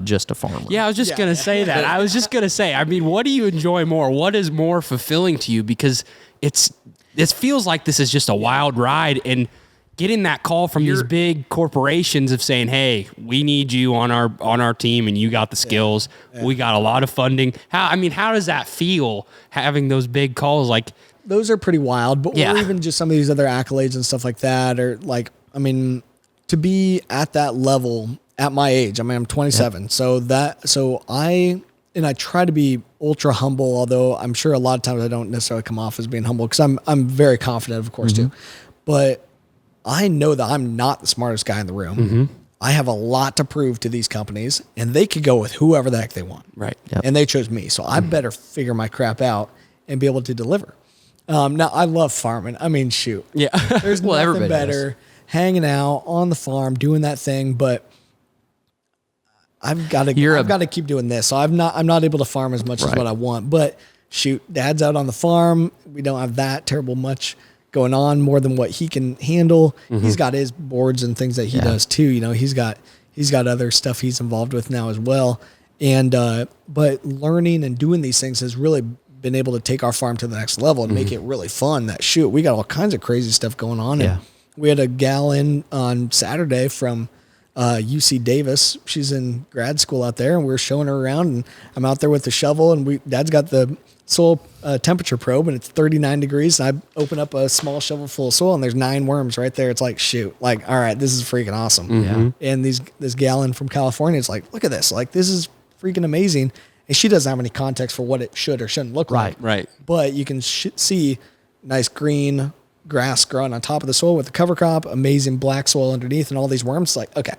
Speaker 2: just a farmer.
Speaker 3: Yeah, I was just going to say that. I was just going to say, I mean, what do you enjoy more? What is more fulfilling to you? Because this feels like this is just a wild ride, and getting that call from these big corporations of saying, "Hey, we need you on our team, and you got the skills. We got a lot of funding." How does that feel, having those big calls? Like,
Speaker 1: those are pretty wild, but or even just some of these other accolades and stuff like that, or like, I mean, to be at that level at my age, I mean, I'm 27, so I try to be ultra humble, although I'm sure a lot of times I don't necessarily come off as being humble, because I'm very confident, of course, too. But I know that I'm not the smartest guy in the room. I have a lot to prove to these companies, and they could go with whoever the heck they want.
Speaker 3: right.
Speaker 1: And they chose me, so I better figure my crap out and be able to deliver. Now, I love farming. I mean, shoot.
Speaker 3: Yeah.
Speaker 1: There's
Speaker 2: Well,
Speaker 1: nothing
Speaker 2: everybody
Speaker 1: better hanging out on the farm, doing that thing, but I've got to keep doing this. So I'm not able to farm as much as what I want, but shoot, Dad's out on the farm. We don't have that terrible much going on, more than what he can handle. He's got his boards and things that he does too. He's got other stuff he's involved with now as well. And, but learning and doing these things has really been able to take our farm to the next level and make it really fun. That shoot, we got all kinds of crazy stuff going on. And we had a gal in on Saturday from UC Davis. She's in grad school out there, and we were showing her around, and I'm out there with the shovel, and Dad's got the soil temperature probe, and it's 39 degrees. And I open up a small shovel full of soil, and there's 9 worms right there. It's like, shoot, like, all right, this is freaking awesome. And this gal in from California is like, look at this. Like, this is freaking amazing. And she doesn't have any context for what it should or shouldn't look like.
Speaker 3: Right.
Speaker 1: But you can see nice green grass growing on top of the soil with the cover crop, amazing black soil underneath, and all these worms. Like, okay.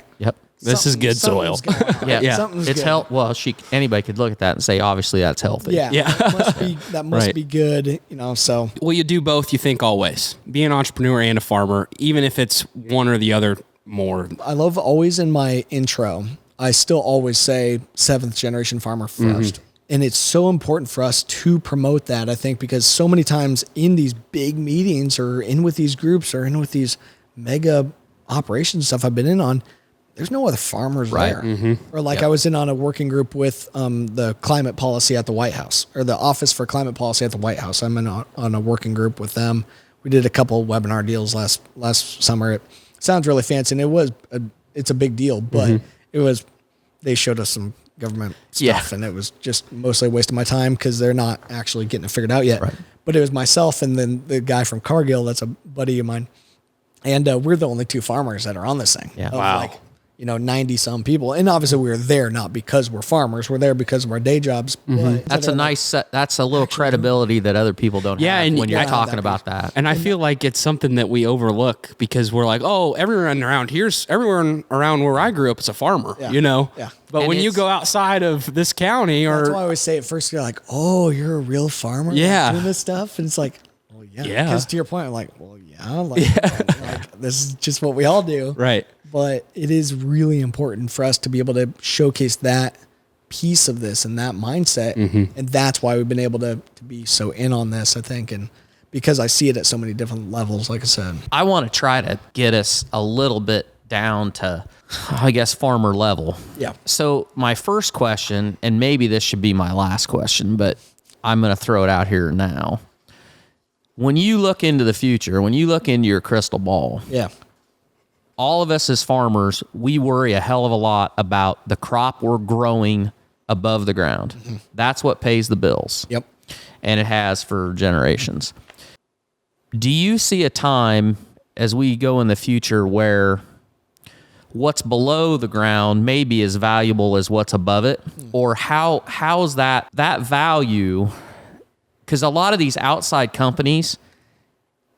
Speaker 3: This is good soil.
Speaker 1: Something's
Speaker 2: It's
Speaker 1: good.
Speaker 2: Well, anybody could look at that and say, obviously, that's healthy.
Speaker 1: That must be good. So
Speaker 3: Well, you do both, you think, always. Be an entrepreneur and a farmer, even if it's one or the other more.
Speaker 1: I love always in my intro, I still always say 7th generation farmer first. And it's so important for us to promote that, I think, because so many times in these big meetings or in with these groups or in with these mega operations stuff I've been in on, there's no other farmers there. Or like I was in on a working group with the climate policy at the White House, or the Office for Climate Policy at the White House. I'm in on a working group with them. We did a couple of webinar deals last summer. It sounds really fancy, and it's a big deal, but they showed us some government stuff, and it was just mostly a waste of my time because they're not actually getting it figured out yet. But it was myself and then the guy from Cargill, that's a buddy of mine, and we're the only 2 farmers that are on this thing.
Speaker 3: Wow.
Speaker 1: 90 some people. And obviously we're there not because we're farmers. We're there because of our day jobs. But
Speaker 2: That's that's a little credibility that other people don't have when you're talking about that.
Speaker 3: And I feel like it's something that we overlook because we're like, oh, everyone around where I grew up is a farmer,
Speaker 1: Yeah.
Speaker 3: But
Speaker 2: And
Speaker 3: when you go outside of this county,
Speaker 1: that's
Speaker 3: or
Speaker 1: why I always say at first, you're like, oh, you're a real farmer?
Speaker 3: Yeah.
Speaker 1: Doing this stuff? And it's like, well, yeah.
Speaker 3: Yeah.
Speaker 1: Because to your point, I'm like, well, yeah. Like, this is just what we all do.
Speaker 3: right.
Speaker 1: But it is really important for us to be able to showcase that piece of this and that mindset. And that's why we've been able to be so in on this, I think. And because I see it at so many different levels, like I said.
Speaker 2: I want to try to get us a little bit down to, I guess, farmer level.
Speaker 1: Yeah.
Speaker 2: So my first question, and maybe this should be my last question, but I'm going to throw it out here now. When you look into the future, when you look into your crystal ball,
Speaker 1: Yeah.
Speaker 2: all of us as farmers, we worry a hell of a lot about the crop we're growing above the ground. That's what pays the bills.
Speaker 1: Yep.
Speaker 2: And it has for generations. Do you see a time as we go in the future where what's below the ground may be as valuable as what's above it, or how's that value? Because a lot of these outside companies,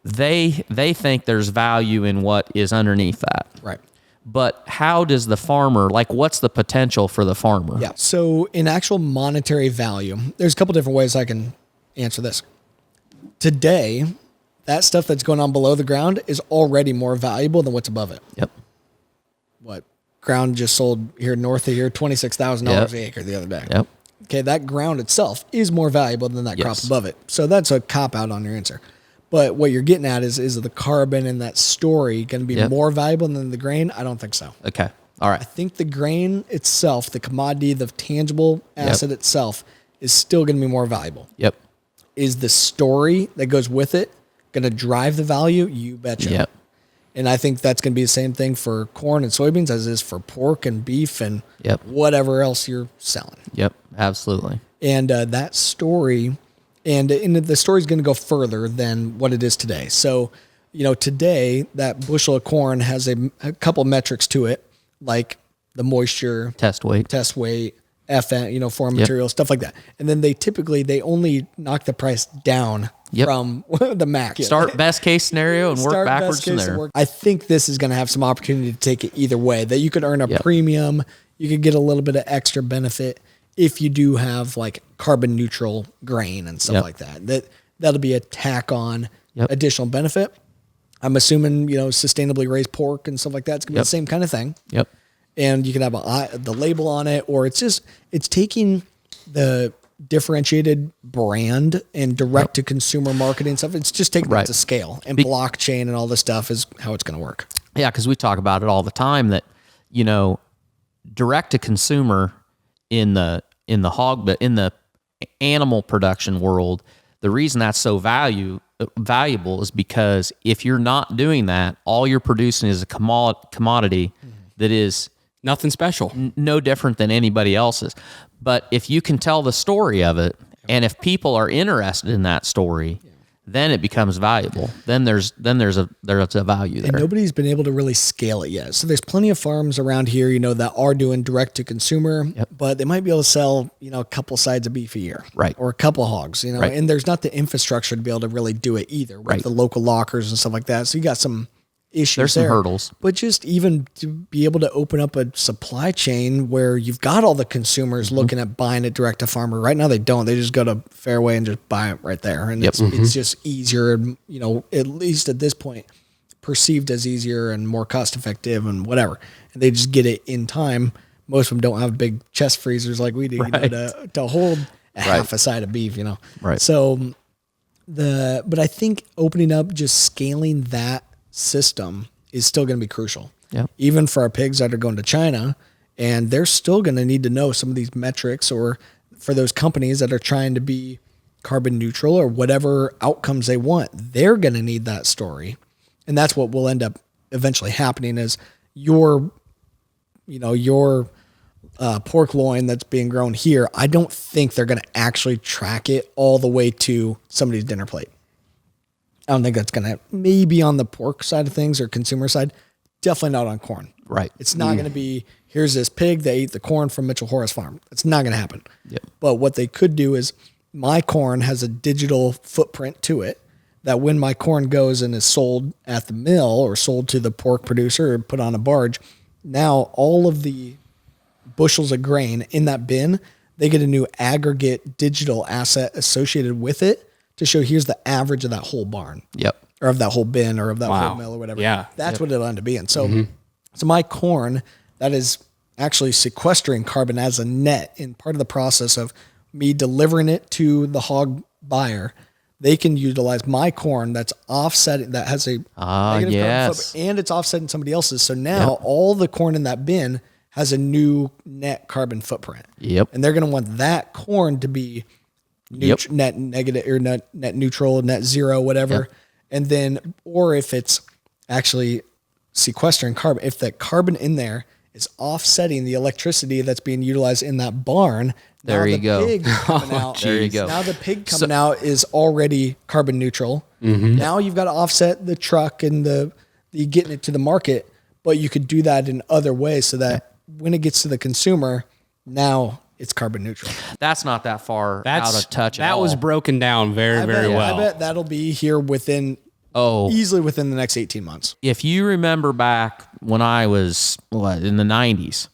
Speaker 2: they think there's value in what is underneath that.
Speaker 1: Right.
Speaker 2: But how does the farmer, like, what's the potential for the farmer?
Speaker 1: Yeah. So in actual monetary value, there's a couple different ways I can answer this. Today, that stuff that's going on below the ground is already more valuable than what's above it.
Speaker 2: Yep.
Speaker 1: What ground just sold here north of here, $26,000 an acre the other day.
Speaker 2: Yep.
Speaker 1: Okay, that ground itself is more valuable than that crop
Speaker 2: Yes.
Speaker 1: above it. So that's a cop out on your answer. But what you're getting at is the carbon in that story going to be more valuable than the grain? I don't think so.
Speaker 2: Okay. All right.
Speaker 1: I think the grain itself, the commodity, the tangible asset itself is still going to be more valuable.
Speaker 2: Yep.
Speaker 1: Is the story that goes with it going to drive the value? You betcha.
Speaker 2: Yep.
Speaker 1: And I think that's going to be the same thing for corn and soybeans as it is for pork and beef and whatever else you're selling.
Speaker 2: Yep. Absolutely.
Speaker 1: And that story, and the story is going to go further than what it is today. So, today that bushel of corn has a couple metrics to it, like the moisture,
Speaker 2: Test weight,
Speaker 1: FN, foreign material, stuff like that. And then they only knock the price down from the max.
Speaker 2: Start best case scenario and work backwards from there.
Speaker 1: I think this is going to have some opportunity to take it either way, that you could earn a premium, you could get a little bit of extra benefit if you do have like carbon neutral grain and stuff like that. That'll be a tack on additional benefit. I'm assuming, sustainably raised pork and stuff like that. It's going to be the same kind of thing.
Speaker 2: Yep.
Speaker 1: And you can have the label on it, or it's taking the differentiated brand and direct to consumer marketing stuff. It's just taking that to scale, and blockchain and all this stuff is how it's going to work.
Speaker 2: Yeah. Cause we talk about it all the time that, direct to consumer in the animal production world, the reason that's so valuable is because if you're not doing that, all you're producing is a commodity that is
Speaker 3: nothing special,
Speaker 2: no different than anybody else's. But if you can tell the story of it, and if people are interested in that story, then it becomes valuable. Then there's a value there.
Speaker 1: And nobody's been able to really scale it yet. So there's plenty of farms around here, that are doing direct to consumer, but they might be able to sell, a couple sides of beef a year,
Speaker 2: right?
Speaker 1: Or a couple hogs,
Speaker 2: right.
Speaker 1: And there's not the infrastructure to be able to really do it either, with the local lockers and stuff like that. So you got some issues.
Speaker 2: There's some hurdles,
Speaker 1: but just even to be able to open up a supply chain where you've got all the consumers looking at buying it direct to farmer. Right now they don't. They just go to Fairway and just buy it right there, and it's just easier. At least at this point, perceived as easier and more cost effective and whatever. And they just get it in time. Most of them don't have big chest freezers like we do, to hold half a side of beef.
Speaker 2: Right.
Speaker 1: So but I think opening up, just scaling that system is still going to be crucial.
Speaker 2: Yeah.
Speaker 1: Even for our pigs that are going to China, and they're still going to need to know some of these metrics, or for those companies that are trying to be carbon neutral or whatever outcomes they want, they're going to need that story. And that's what will end up eventually happening is your pork loin that's being grown here. I don't think they're going to actually track it all the way to somebody's dinner plate. I don't think that's going to, maybe on the pork side of things or consumer side, definitely not on corn.
Speaker 2: Right.
Speaker 1: It's not going to be, here's this pig that ate the corn from Mitchell Hora's farm. It's not going to happen.
Speaker 2: Yep.
Speaker 1: But what they could do is my corn has a digital footprint to it that when my corn goes and is sold at the mill or sold to the pork producer or put on a barge, now all of the bushels of grain in that bin, they get a new aggregate digital asset associated with it to show here's the average of that whole barn.
Speaker 2: Yep.
Speaker 1: Or of that whole bin or of that whole mill or whatever.
Speaker 3: Yeah.
Speaker 1: That's what it'll end up being. So, so my corn that is actually sequestering carbon as a net in part of the process of me delivering it to the hog buyer, they can utilize my corn that's offsetting, that has a negative carbon footprint, and it's offsetting somebody else's. So now all the corn in that bin has a new net carbon footprint.
Speaker 2: Yep.
Speaker 1: And they're going to want that corn to be net negative or net neutral, net zero, whatever.
Speaker 2: Yep.
Speaker 1: And then, or if it's actually sequestering carbon, if the carbon in there is offsetting the electricity that's being utilized in that barn,
Speaker 2: there you go.
Speaker 1: Pig coming out,
Speaker 2: there you go.
Speaker 1: Now the pig coming out is already carbon neutral. Now you've got to offset the truck and the getting it to the market, but you could do that in other ways so that when it gets to the consumer, now it's carbon neutral.
Speaker 2: That's not that far out of touch at
Speaker 3: That
Speaker 2: all.
Speaker 3: was broken down very well.
Speaker 1: I bet that'll be here easily within the next 18 months.
Speaker 2: If you remember back when I was in the 90s,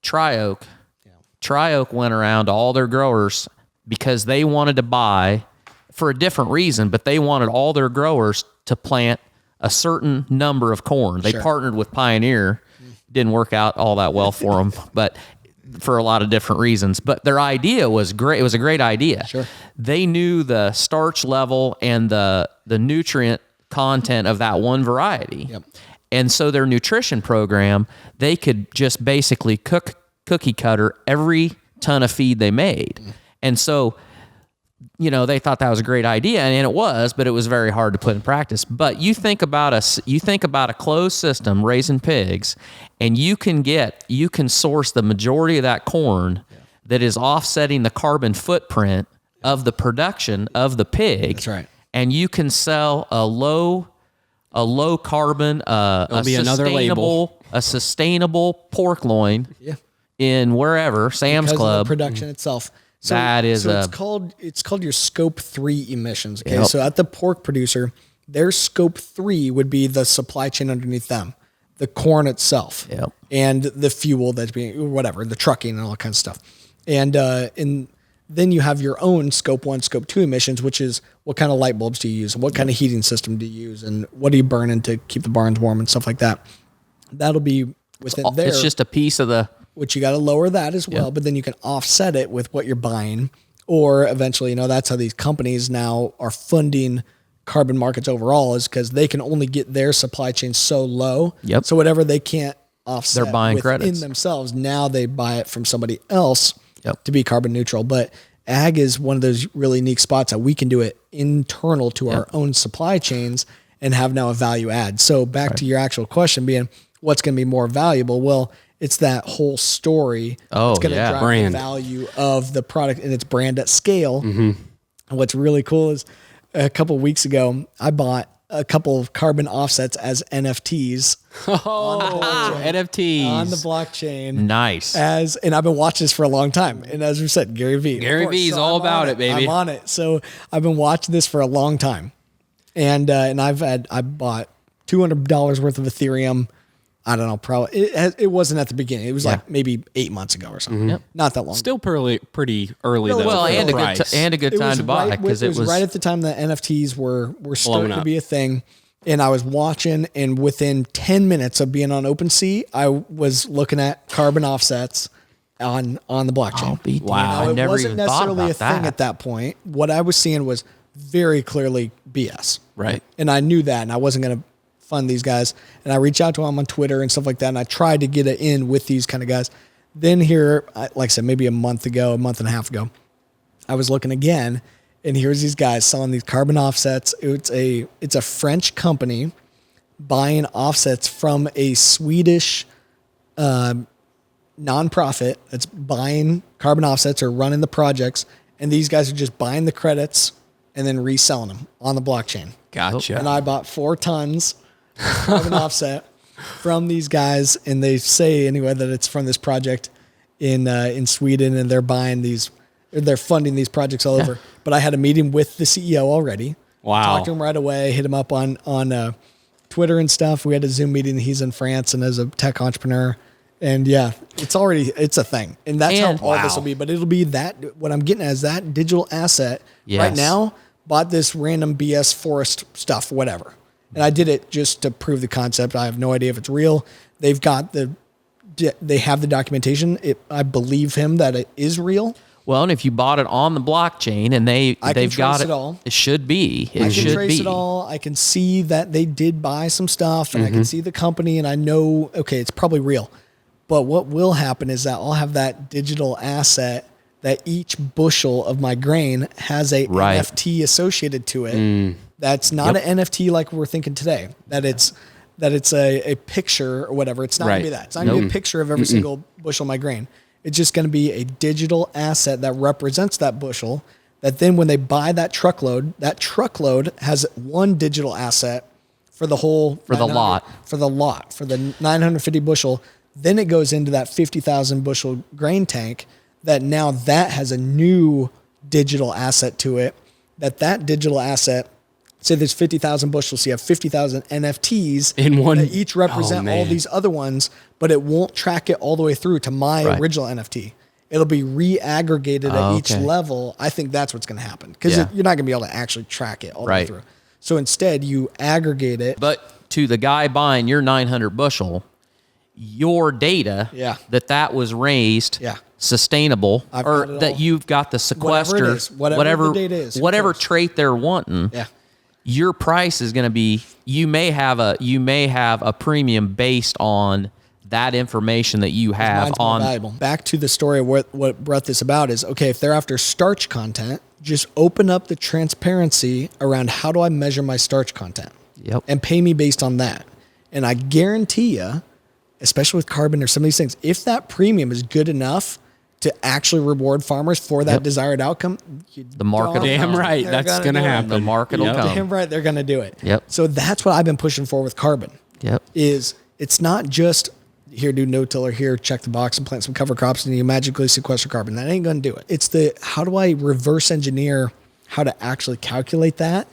Speaker 2: Tri-Oak went around to all their growers because they wanted to buy for a different reason, but they wanted all their growers to plant a certain number of corn. They partnered with Pioneer. Didn't work out all that well for them, but for a lot of different reasons. But their idea was great. It was a great idea.
Speaker 1: Sure.
Speaker 2: They knew the starch level and the nutrient content of that one variety.
Speaker 1: Yep.
Speaker 2: And so their nutrition program, they could just basically cookie cutter every ton of feed they made. And so, they thought that was a great idea, and it was, but it was very hard to put in practice. But you think about a closed system raising pigs, and you can source the majority of that corn that is offsetting the carbon footprint of the production of the pig.
Speaker 1: That's right.
Speaker 2: And you can sell a low carbon, a sustainable pork loin in wherever, Sam's Club.
Speaker 1: Of the production itself. So, it's called your scope 3 emissions. Okay. Yep. So at the pork producer, their scope 3 would be the supply chain underneath them, the corn itself, and the fuel that's being, whatever, the trucking and all that kind of stuff. And then you have your own scope 1, scope 2 emissions, which is what kind of light bulbs do you use, and what kind of heating system do you use, and what are you burning to keep the barns warm and stuff like that. That'll be within there.
Speaker 2: It's just a piece of the...
Speaker 1: Which you got to lower that as well, but then you can offset it with what you're buying, or eventually, that's how these companies now are funding carbon markets overall, is because they can only get their supply chain so low.
Speaker 2: Yep.
Speaker 1: So whatever they can't offset
Speaker 2: they're buying
Speaker 1: within
Speaker 2: credits
Speaker 1: themselves, now they buy it from somebody else to be carbon neutral. But ag is one of those really unique spots that we can do it internal to our own supply chains and have now a value add. So back to your actual question being, what's going to be more valuable? Well, it's that whole story. It's going to drive
Speaker 3: brand.
Speaker 1: the value of the product and its brand at scale. And what's really cool is a couple of weeks ago, I bought a couple of carbon offsets as NFTs.
Speaker 3: NFTs
Speaker 1: on the blockchain.
Speaker 2: Nice.
Speaker 1: And I've been watching this for a long time. And as we said, Gary Vee.
Speaker 3: Gary Vee's all about it, baby.
Speaker 1: I'm on it. So I've been watching this for a long time. And I bought $200 worth of Ethereum. I don't know, probably it wasn't at the beginning. It was like maybe 8 months ago or something.
Speaker 2: Yep.
Speaker 1: Not that long.
Speaker 3: Still pretty early though.
Speaker 2: Well, and a good time to buy, because
Speaker 1: it was right at the time that NFTs were starting to be a thing. And I was watching, and within 10 minutes of being on OpenSea, I was looking at carbon offsets on the blockchain.
Speaker 2: Wow.
Speaker 1: Now,
Speaker 2: I never even thought about
Speaker 1: a thing at that point. What I was seeing was very clearly BS.
Speaker 3: Right.
Speaker 1: And I knew that, and I wasn't going to fund these guys. And I reached out to them on Twitter and stuff like that, and I tried to get it in with these kind of guys. Then here, like I said, maybe a month and a half ago, I was looking again, and here's these guys selling these carbon offsets. It's a French company buying offsets from a Swedish nonprofit that's buying carbon offsets or running the projects, and these guys are just buying the credits and then reselling them on the blockchain.
Speaker 3: Gotcha.
Speaker 1: And I bought 4 tons of carbon offset from these guys, and they say anyway that it's from this project in Sweden, and they're funding these projects all over. But I had a meeting with the CEO already.
Speaker 3: Wow.
Speaker 1: Talked to him right away, hit him up on Twitter and stuff. We had a Zoom meeting. He's in France and as a tech entrepreneur. And it's a thing. And that's how all this will be. But it'll be that, what I'm getting at is that digital asset right now, bought this random BS forest stuff, whatever. And I did it just to prove the concept. I have no idea if it's real. They have the documentation. I believe him that it is real.
Speaker 2: Well, and if you bought it on the blockchain and they've got it all, it should be. I can trace
Speaker 1: it all. I can see that they did buy some stuff, and I can see the company, and I know, okay, it's probably real. But what will happen is that I'll have that digital asset that each bushel of my grain has a NFT associated to it. That's not an NFT like we're thinking today. That it's a picture or whatever. It's not going to be that. It's not going to be a picture of every single bushel of my grain. It's just going to be a digital asset that represents that bushel, that then when they buy that truckload has one digital asset for the whole
Speaker 2: For the lot.
Speaker 1: for the 950 bushel. Then it goes into that 50,000 bushel grain tank that now that has a new digital asset to it. That digital asset, say there's 50,000 bushels, so you have 50,000 NFTs
Speaker 3: in one,
Speaker 1: that each represent all these other ones, but it won't track it all the way through to my original NFT. It'll be re-aggregated at each level. I think that's what's going to happen because you're not going to be able to actually track it all the way through. So instead, you aggregate it.
Speaker 2: But to the guy buying your 900 bushel, your data that was raised sustainable, or that you've got the sequester, whatever the data is, whatever trait they're wanting. Yeah. Your price is going to be, you may have a premium based on that information that you have on.
Speaker 1: Valuable. Back to the story of what brought this about is, okay, if they're after starch content, just open up the transparency around how do I measure my starch content and pay me based on that. And I guarantee you, especially with carbon or some of these things, if that premium is good enough to actually reward farmers for that desired outcome,
Speaker 2: the market,
Speaker 3: damn right, that's going to happen.
Speaker 2: The market will come.
Speaker 1: Damn right, they're going to do it.
Speaker 2: Yep.
Speaker 1: So that's what I've been pushing for with carbon.
Speaker 2: Yep.
Speaker 1: Is it's not just here, do no-tiller, here, check the box and plant some cover crops and you magically sequester carbon. That ain't going to do it. It's how do I reverse engineer how to actually calculate that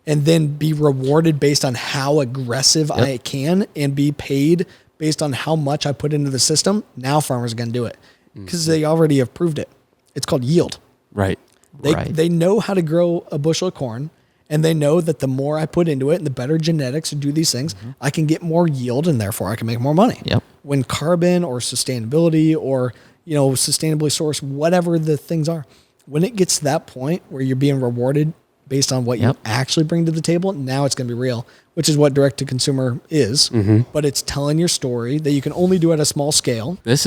Speaker 1: and then be rewarded based on how aggressive I can and be paid based on how much I put into the system. Now farmers are going to do it because they already have proved it. It's called yield.
Speaker 3: Right.
Speaker 1: They know how to grow a bushel of corn, and they know that the more I put into it and the better genetics to do these things, I can get more yield and therefore I can make more money.
Speaker 2: Yep.
Speaker 1: When carbon or sustainability or, sustainably sourced, whatever the things are, when it gets to that point where you're being rewarded based on what you actually bring to the table, now it's going to be real, which is what direct to consumer is. But it's telling your story that you can only do at a small scale.
Speaker 3: If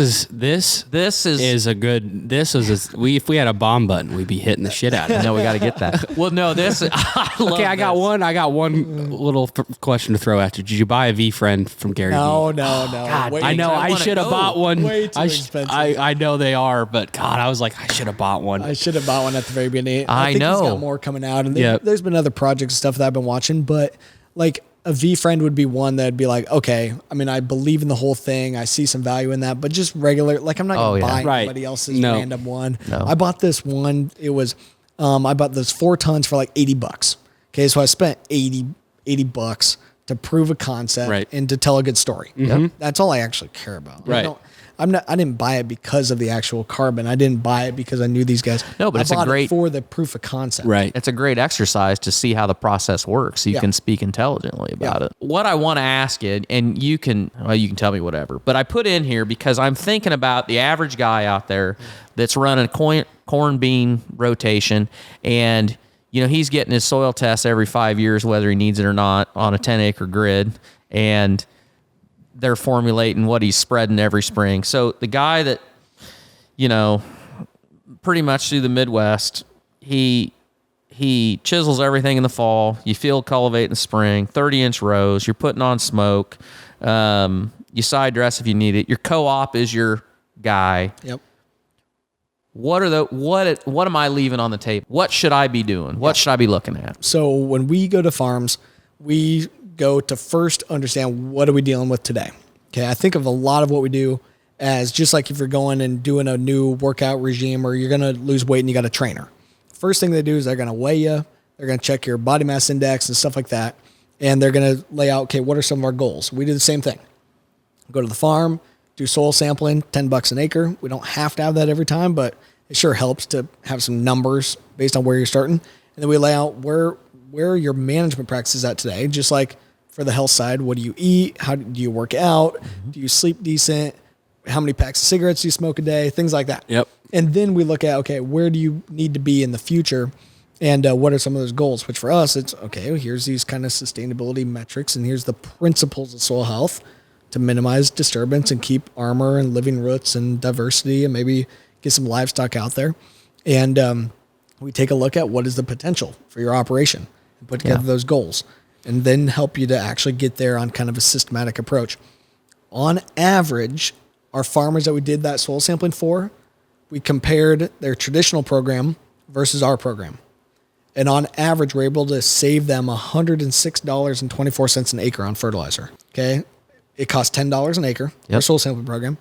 Speaker 3: we had a bomb button, we'd be hitting the shit out of it.
Speaker 2: No, we got to get that. Well, no,
Speaker 3: I got one little question to throw at you. Did you buy a V-Friend from Gary Vee?
Speaker 1: No.
Speaker 3: God, I know I should have bought one.
Speaker 1: Way too expensive.
Speaker 3: I know they are, but God, I was like, I should have bought one.
Speaker 1: I should have bought one at the very beginning.
Speaker 2: I
Speaker 1: think
Speaker 2: know.
Speaker 1: He's got more coming out, and there's been other projects and stuff that I've been watching, but like a V-Friend would be one that'd be like, okay, I mean, I believe in the whole thing. I see some value in that, but just regular, like I'm not going to buy anybody else's random one. No. I bought this one. It was, I bought those 4 tons for like $80. Okay. So I spent $80 to prove a concept and to tell a good story. That's all I actually care about.
Speaker 3: Right.
Speaker 1: I didn't buy it because of the actual carbon. I didn't buy it because I knew these guys.
Speaker 2: No, but
Speaker 1: I bought it for the proof of concept.
Speaker 3: Right.
Speaker 2: It's a great exercise to see how the process works so you can speak intelligently about it. What I want to ask you, and you can tell me whatever, but I put in here because I'm thinking about the average guy out there that's running corn bean rotation, and he's getting his soil tests every 5 years, whether he needs it or not, on a 10-acre grid, and they're formulating what he's spreading every spring. So the guy that, pretty much through the Midwest, he chisels everything in the fall. You field cultivate in the spring, 30-inch rows. You're putting on smoke. You side dress if you need it. Your co-op is your guy.
Speaker 1: Yep.
Speaker 2: What am I leaving on the table? What should I be doing? What should I be looking at?
Speaker 1: So when we go to farms, we go to first understand what are we dealing with today. Okay, I think of a lot of what we do as just like if you're going and doing a new workout regime or you're going to lose weight and you got a trainer. First thing they do is they're going to weigh you, they're going to check your body mass index and stuff like that, and they're going to lay out, okay, what are some of our goals? We do the same thing. Go to the farm, do soil sampling, $10 an acre. We don't have to have that every time, but it sure helps to have some numbers based on where you're starting. And then we lay out where are your management practices at today, just like for the health side, what do you eat? How do you work out? Do you sleep decent? How many packs of cigarettes do you smoke a day? Things like that.
Speaker 3: Yep.
Speaker 1: And then we look at, okay, where do you need to be in the future? And what are some of those goals? Which for us, it's, okay, here's these kind of sustainability metrics, and here's the principles of soil health to minimize disturbance and keep armor and living roots and diversity and maybe get some livestock out there. And we take a look at what is the potential for your operation and put together those goals, and then help you to actually get there on kind of a systematic approach. On average, our farmers that we did that soil sampling for, we compared their traditional program versus our program. And on average, we're able to save them $106.24 an acre on fertilizer. Okay. It costs $10 an acre, our soil sampling program.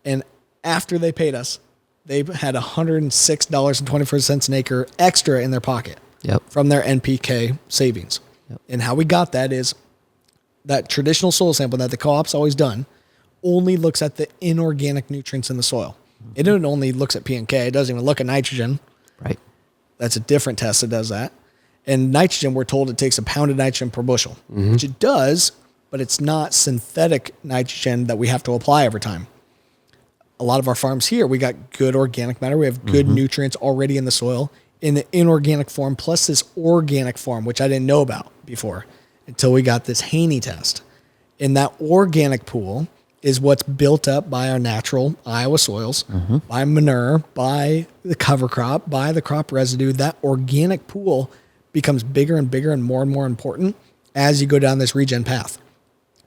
Speaker 1: And after they paid us, they had $106.24 an acre extra in their pocket from their NPK savings. And how we got that is that traditional soil sample that the co-op's always done only looks at the inorganic nutrients in the soil. It only looks at P and K. It doesn't even look at nitrogen.
Speaker 2: Right.
Speaker 1: That's a different test that does that. And nitrogen, we're told it takes a pound of nitrogen per bushel, which it does, but it's not synthetic nitrogen that we have to apply every time. A lot of our farms here, we got good organic matter. We have good nutrients already in the soil in the inorganic form, plus this organic form, which I didn't know about before until we got this Haney test. And that organic pool is what's built up by our natural Iowa soils, by manure, by the cover crop, by the crop residue. That organic pool becomes bigger and bigger and more important as you go down this regen path.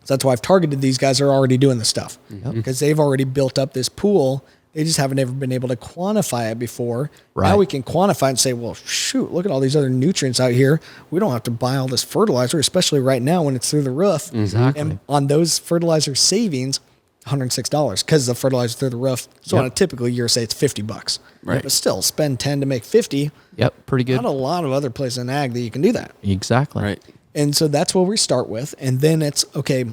Speaker 1: So that's why I've targeted these guys that are already doing this stuff, because they've already built up this pool. They just haven't ever been able to quantify it before. Now we can quantify and say, well, shoot, look at all these other nutrients out here. We don't have to buy all this fertilizer, especially right now when it's through the roof.
Speaker 2: Exactly.
Speaker 1: And on those fertilizer savings, $106 because the fertilizer through the roof. So on a typical year, say it's $50.
Speaker 3: Right.
Speaker 1: But still, spend 10 to make 50.
Speaker 2: Yep. Pretty good.
Speaker 1: Not a lot of other places in ag that you can do that.
Speaker 2: Exactly.
Speaker 3: Right.
Speaker 1: And so that's what we start with. And then it's, okay,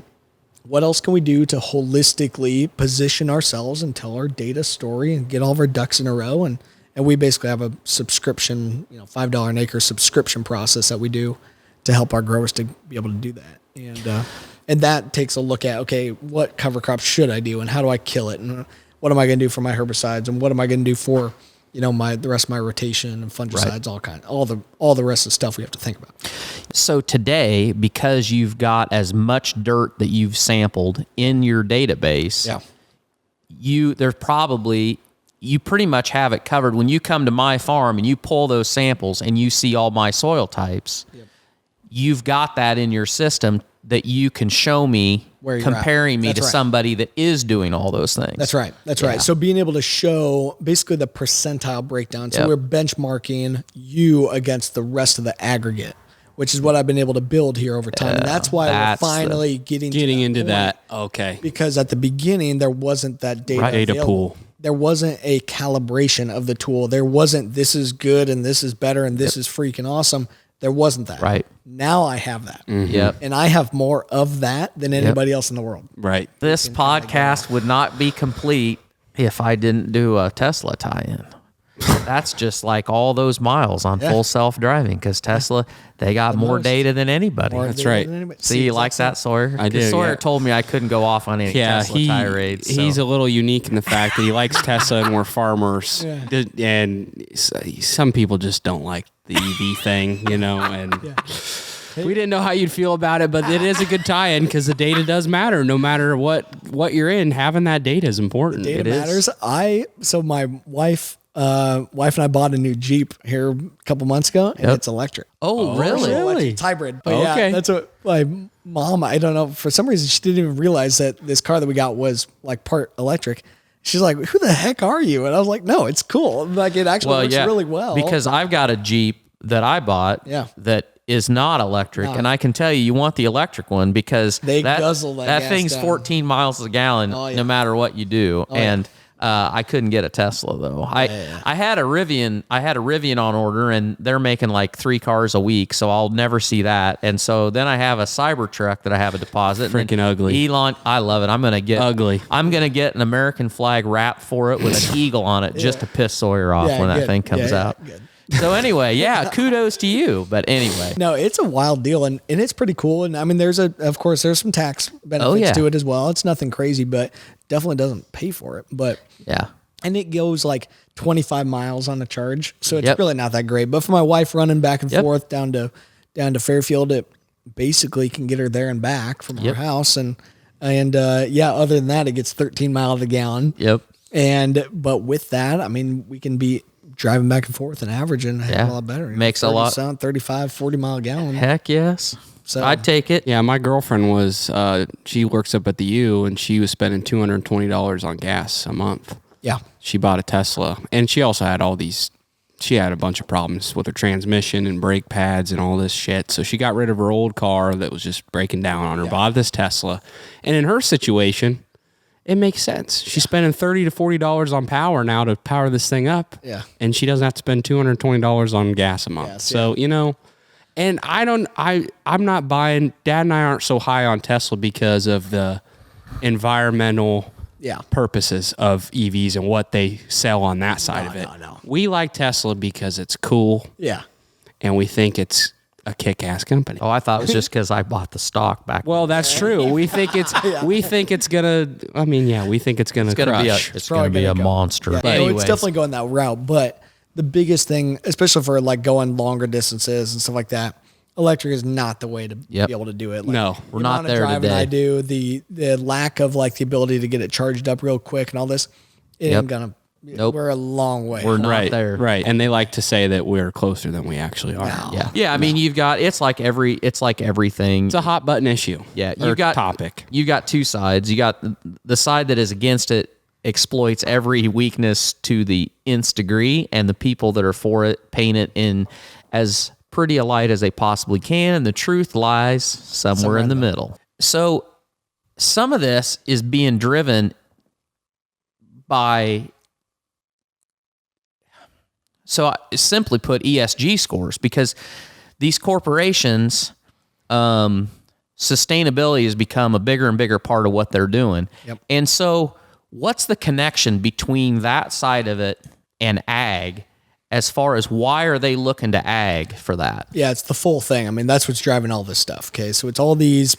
Speaker 1: what else can we do to holistically position ourselves and tell our data story and get all of our ducks in a row? And we basically have a subscription, $5 an acre subscription process that we do to help our growers to be able to do that. And that takes a look at, okay, what cover crops should I do and how do I kill it? And what am I going to do for my herbicides? And what am I going to do for, the rest of my rotation and fungicides, all the rest of the stuff we have to think about.
Speaker 2: So today, because you've got as much dirt that you've sampled in your database, you pretty much have it covered. When you come to my farm and you pull those samples and you see all my soil types, you've got that in your system that you can show me, comparing me to somebody that is doing all those things.
Speaker 1: That's right. So being able to show basically the percentile breakdown. So we're benchmarking you against the rest of the aggregate, which is what I've been able to build here over time. And that's why we're finally getting into that.
Speaker 3: Okay.
Speaker 1: Because at the beginning, there wasn't that data
Speaker 3: pool.
Speaker 1: There wasn't a calibration of the tool. There wasn't, this is good and this is better and this is freaking awesome. There wasn't that.
Speaker 2: Right.
Speaker 1: Now I have that.
Speaker 2: Yep.
Speaker 1: And I have more of that than anybody else in the world.
Speaker 3: Right.
Speaker 2: This podcast would not be complete if I didn't do a Tesla tie-in. That's just like all those miles on full self-driving, because Tesla, they got more data than anybody.
Speaker 3: That's right.
Speaker 2: See, you like that, Sawyer?
Speaker 3: I do.
Speaker 2: Sawyer told me I couldn't go off on any Tesla tirades. So.
Speaker 3: He's a little unique in the fact that he likes Tesla and we're farmers. And some people just don't like the EV thing, and we didn't know how you'd feel about it, but it is a good tie-in because the data does matter. No matter what you're in, having that data is important.
Speaker 1: The data matters. So my wife and I bought a new Jeep here a couple months ago, and it's electric.
Speaker 2: Oh, really?
Speaker 1: It's hybrid. But that's what my mom, I don't know, for some reason she didn't even realize that this car that we got was like part electric. She's like, who the heck are you? And I was like, no, it's cool. Like, it actually works really well.
Speaker 2: Because I've got a Jeep that I bought that is not electric. And I can tell you want the electric one because
Speaker 1: they guzzle that gas
Speaker 2: thing's
Speaker 1: down.
Speaker 2: 14 miles a gallon no matter what you do. I couldn't get a Tesla though. I had a Rivian on order, and they're making like 3 cars a week, so I'll never see that. And so then I have a Cybertruck that I have a deposit.
Speaker 3: Freaking ugly.
Speaker 2: Elon, I love it. I'm gonna get an American flag wrap for it with an eagle on it just to piss Sawyer off when that thing comes out. Good. So anyway, kudos to you. But anyway,
Speaker 1: no, it's a wild deal, and it's pretty cool. And I mean, there's some tax benefits to it as well. It's nothing crazy, but definitely doesn't pay for it. But and it goes like 25 miles on a charge, so it's really not that great. But for my wife running back and forth down to Fairfield, it basically can get her there and back from her house. And other than that, it gets 13 miles a gallon. But with that, I mean, we can be driving back and forth and averaging a lot better.
Speaker 2: Makes a lot.
Speaker 1: 35, 40 mile a gallon.
Speaker 2: Heck yes. So I'd take it.
Speaker 3: Yeah, my girlfriend was, she works up at the U, and she was spending $220 on gas a month.
Speaker 1: Yeah.
Speaker 3: She bought a Tesla, and she also had all these she had a bunch of problems with her transmission and brake pads and all this shit. So she got rid of her old car that was just breaking down on her, bought this Tesla. And in her situation, it makes sense. She's spending $30 to $40 on power now to power this thing up.
Speaker 1: Yeah.
Speaker 3: And she doesn't have to spend $220 on gas a month.
Speaker 1: Yes,
Speaker 3: so, you know, and I'm not buying, Dad and I aren't so high on Tesla because of the environmental purposes of EVs and what they sell on that side of it.
Speaker 1: No.
Speaker 3: We like Tesla because it's cool.
Speaker 1: Yeah.
Speaker 3: And we think it's a kick-ass company.
Speaker 2: Oh, I thought it was just because I bought the stock back.
Speaker 3: Well, that's true. We think it's we think it's gonna we think it's gonna crush.
Speaker 2: It's gonna be a monster.
Speaker 1: Yeah,
Speaker 2: But
Speaker 1: it's
Speaker 2: anyways,
Speaker 1: definitely going that route. But the biggest thing, especially for like going longer distances and stuff like that, electric is not the way to be able to do it. Like,
Speaker 3: No,
Speaker 2: we're
Speaker 1: the
Speaker 2: not
Speaker 1: amount of
Speaker 2: there
Speaker 1: driving
Speaker 2: today.
Speaker 1: I do, the lack of like the ability to get it charged up real quick and all this, it ain't gonna.
Speaker 2: Nope.
Speaker 1: We're a long way.
Speaker 2: We're not
Speaker 3: right
Speaker 2: there.
Speaker 3: Right. And they like to say that we're closer than we actually are.
Speaker 1: No.
Speaker 2: Yeah. I mean, it's like everything.
Speaker 3: It's a hot button issue.
Speaker 2: Yeah,
Speaker 3: or topic.
Speaker 2: You got two sides. You got the side that is against it exploits every weakness to the nth degree, and the people that are for it paint it in as pretty a light as they possibly can, and the truth lies somewhere in the middle. So some of this is being driven by, so simply put, ESG scores, because these corporations, sustainability has become a bigger and bigger part of what they're doing.
Speaker 1: Yep.
Speaker 2: And so what's the connection between that side of it and ag, as far as why are they looking to ag for that?
Speaker 1: Yeah, it's the full thing. I mean, that's what's driving all this stuff. Okay, so it's all these,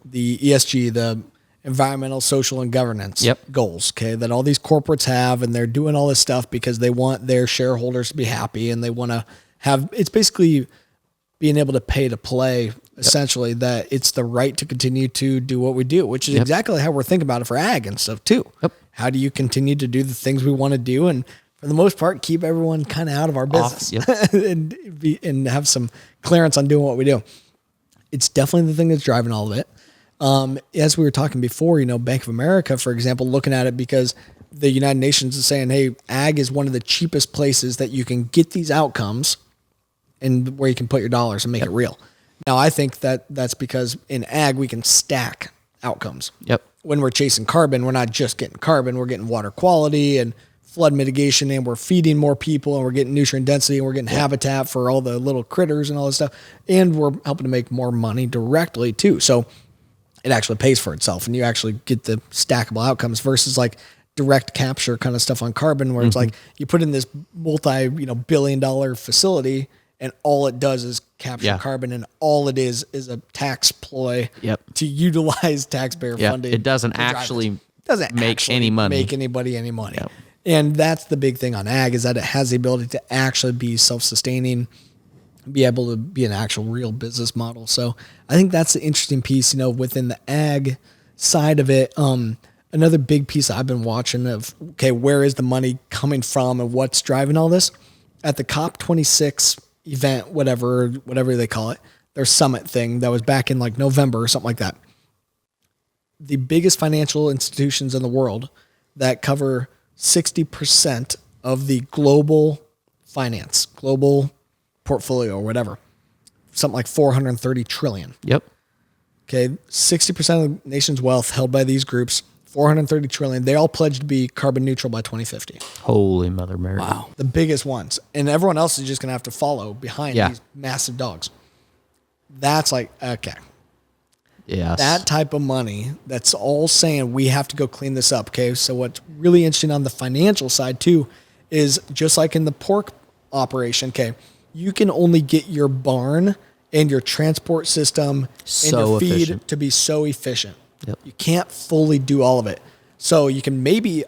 Speaker 1: the ESG, the environmental, social, and governance goals. Okay, that all these corporates have, and they're doing all this stuff because they want their shareholders to be happy, and they want to have. It's basically being able to pay to play. Essentially, that it's the right to continue to do what we do, which is exactly how we're thinking about it for ag and stuff too. Yep. How do you continue to do the things we want to do, and for the most part, keep everyone kind of out of our business and have some clearance on doing what we do. It's definitely the thing that's driving all of it. As we were talking before, Bank of America, for example, looking at it because the United Nations is saying, hey, ag is one of the cheapest places that you can get these outcomes and where you can put your dollars and make it real. Now, I think that's because in ag, we can stack outcomes.
Speaker 2: Yep.
Speaker 1: When we're chasing carbon, we're not just getting carbon, we're getting water quality and flood mitigation, and we're feeding more people, and we're getting nutrient density, and we're getting habitat for all the little critters and all this stuff. And we're helping to make more money directly too. So it actually pays for itself, and you actually get the stackable outcomes versus like direct capture kind of stuff on carbon, where it's like you put in this multi-billion-dollar facility, and all it does is capture carbon, and all it is a tax ploy to utilize taxpayer funding.
Speaker 2: It doesn't actually make any money.
Speaker 1: Make anybody any money. Yep. And that's the big thing on ag, is that it has the ability to actually be self-sustaining, be able to be an actual real business model. So I think that's the interesting piece, within the ag side of it. Another big piece I've been watching of, okay, where is the money coming from and what's driving all this? At the COP26 event, whatever they call it, their summit thing that was back in like November or something like that. The biggest financial institutions in the world that cover 60% of the global finance, global portfolio or whatever, something like 430 trillion.
Speaker 2: Yep.
Speaker 1: Okay. 60% of the nation's wealth held by these groups, 430 trillion. They all pledged to be carbon neutral by 2050.
Speaker 2: Holy Mother Mary.
Speaker 3: Wow.
Speaker 1: The biggest ones. And everyone else is just going to have to follow behind these massive dogs. That's like, okay.
Speaker 2: Yes.
Speaker 1: That type of money that's all saying we have to go clean this up. Okay. So what's really interesting on the financial side too is just like in the pork operation. Okay. You can only get your barn and your transport system and your feed
Speaker 2: efficient
Speaker 1: to be so efficient.
Speaker 2: Yep.
Speaker 1: You can't fully do all of it. So you can maybe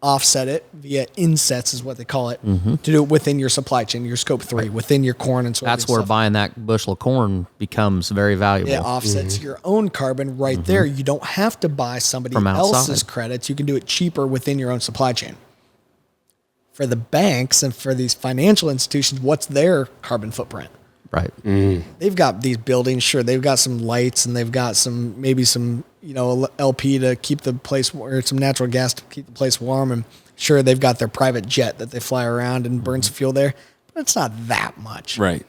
Speaker 1: offset it via insets is what they call it, to do it within your supply chain, your scope 3, within your corn and soybean.
Speaker 2: That's where
Speaker 1: stuff.
Speaker 2: buying that bushel of corn becomes very valuable.
Speaker 1: It offsets your own carbon right there. You don't have to buy somebody
Speaker 2: From
Speaker 1: else's
Speaker 2: outside.
Speaker 1: credits. You can do it cheaper within your own supply chain. For the banks and for these financial institutions, what's their carbon footprint?
Speaker 2: Right.
Speaker 1: They've got these buildings, sure. They've got some lights and they've got maybe some LP to keep the place, or some natural gas to keep the place warm. And sure, they've got their private jet that they fly around and burn some fuel there. It's not that much.
Speaker 3: Right.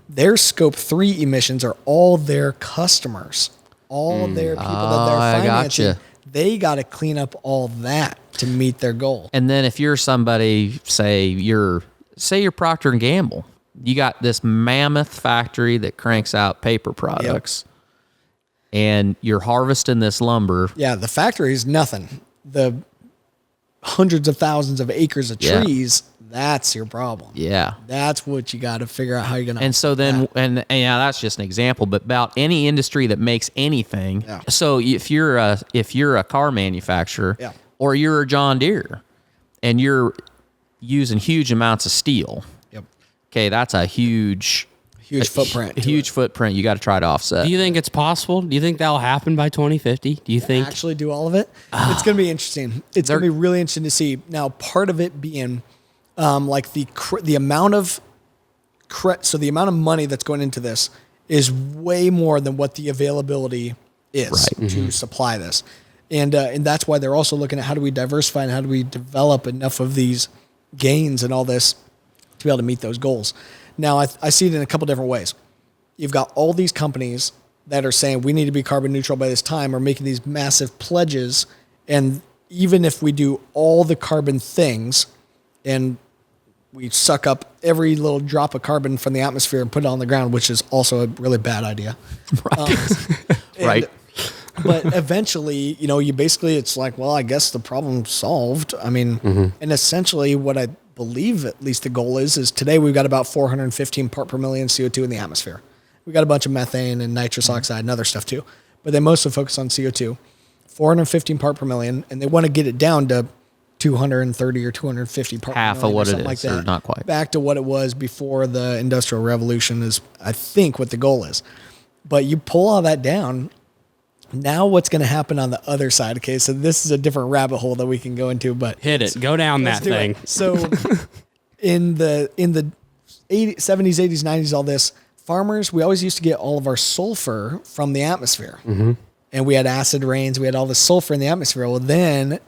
Speaker 1: Their scope 3 emissions are all their customers, all their people that they're financing.
Speaker 2: Gotcha.
Speaker 1: They got to clean up all that to meet their goal.
Speaker 2: And then if you're somebody, say you're Procter and Gamble, you got this mammoth factory that cranks out paper products, and you're harvesting this lumber.
Speaker 1: Yeah, the factory is nothing. The hundreds of thousands of acres of trees, that's your problem.
Speaker 2: Yeah.
Speaker 1: That's what you got to figure out how you're going to.
Speaker 2: And so then, and yeah, that's just an example, but about any industry that makes anything.
Speaker 1: Yeah.
Speaker 2: So if you're a car manufacturer, or you're a John Deere, and you're using huge amounts of steel, okay, that's a huge
Speaker 1: footprint.
Speaker 2: Huge footprint. You got to try to offset.
Speaker 3: Do you think it's possible? Do you think that'll happen by 2050? Do you think
Speaker 1: actually do all of it? It's going to be interesting. It's going to be really interesting to see. Now, part of it being like the amount of the amount of money that's going into this is way more than what the availability is to supply this. And that's why they're also looking at how do we diversify and how do we develop enough of these gains and all this to be able to meet those goals. Now, I see it in a couple different ways. You've got all these companies that are saying we need to be carbon neutral by this time, are making these massive pledges. And even if we do all the carbon things and we suck up every little drop of carbon from the atmosphere and put it on the ground, which is also a really bad idea.
Speaker 2: Right.
Speaker 1: But eventually, it's like, well, I guess the problem's solved. I mean, and essentially what I believe at least the goal is today we've got about 415 part per million CO2 in the atmosphere. We've got a bunch of methane and nitrous oxide and other stuff too, but they mostly focus on CO2, 415 part per million, and they want to get it down to 230 or 250 part per million.
Speaker 2: Half of what it is,
Speaker 1: like that.
Speaker 2: or not quite.
Speaker 1: Back to what it was before the Industrial Revolution is, I think, what the goal is. But you pull all that down. Now what's going to happen on the other side? Okay, so this is a different rabbit hole that we can go into, but
Speaker 3: hit it, go down that thing.
Speaker 1: So in the 80s, 70s, 80s, 90s, all this, farmers, we always used to get all of our sulfur from the atmosphere. And we had acid rains, we had all the sulfur in the atmosphere. Well, then